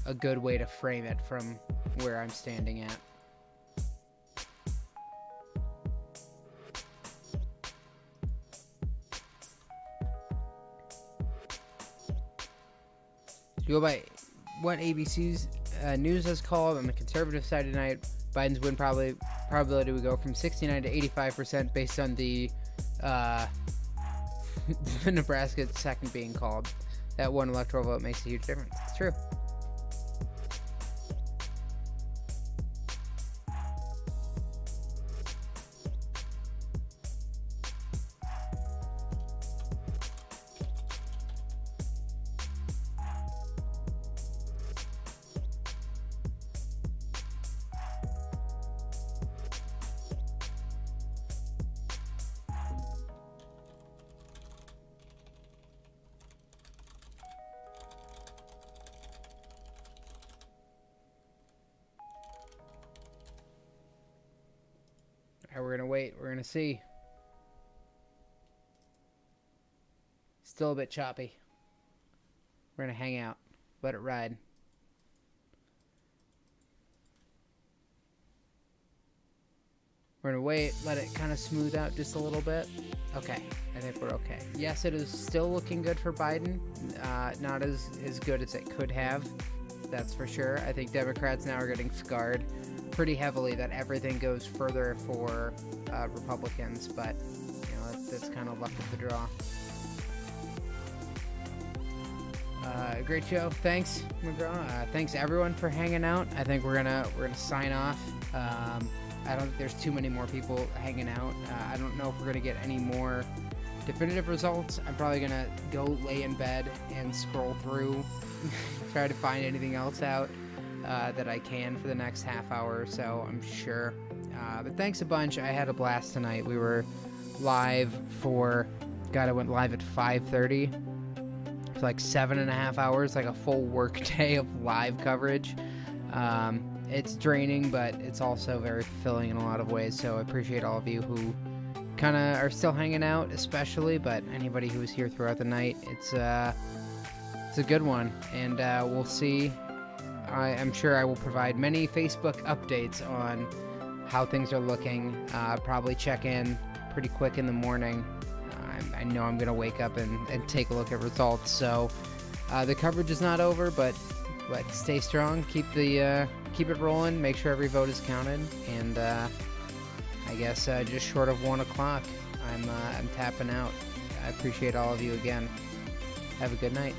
a good way to frame it from where I'm standing at. To go by what ABC's news has called on the conservative side tonight, Biden's win probability would go from 69 to 85% based on the Nebraska second being called. That one electoral vote makes a huge difference. It's true. We're gonna wait. We're gonna see. Still a bit choppy. We're gonna hang out. Let it ride. We're gonna wait. Let it kind of smooth out just a little bit. Okay. I think we're okay. Yes, it is still looking good for Biden. Not as good as it could have. That's for sure. I think Democrats now are getting scarred pretty heavily that everything goes further for Republicans, but you know that's kind of luck of the draw. Great show. Thanks, McGraw. Thanks everyone for hanging out. I think we're gonna sign off. I don't think there's too many more people hanging out. I don't know if we're gonna get any more definitive results. I'm probably gonna go lay in bed and scroll through, try to find anything else out that I can for the next half hour or so, I'm sure. But thanks a bunch. I had a blast tonight. We were live for, I went live at 5:30. It's like 7.5 hours, like a full work day of live coverage. It's draining, but it's also very fulfilling in a lot of ways. So I appreciate all of you who kind of are still hanging out, especially, but anybody who was here throughout the night. It's a good one, and we'll see. I'm sure I will provide many Facebook updates on how things are looking. Probably check in pretty quick in the morning. I know I'm going to wake up and take a look at results. So the coverage is not over, but stay strong. Keep it rolling. Make sure every vote is counted. And I guess just short of 1 o'clock, I'm tapping out. I appreciate all of you again. Have a good night.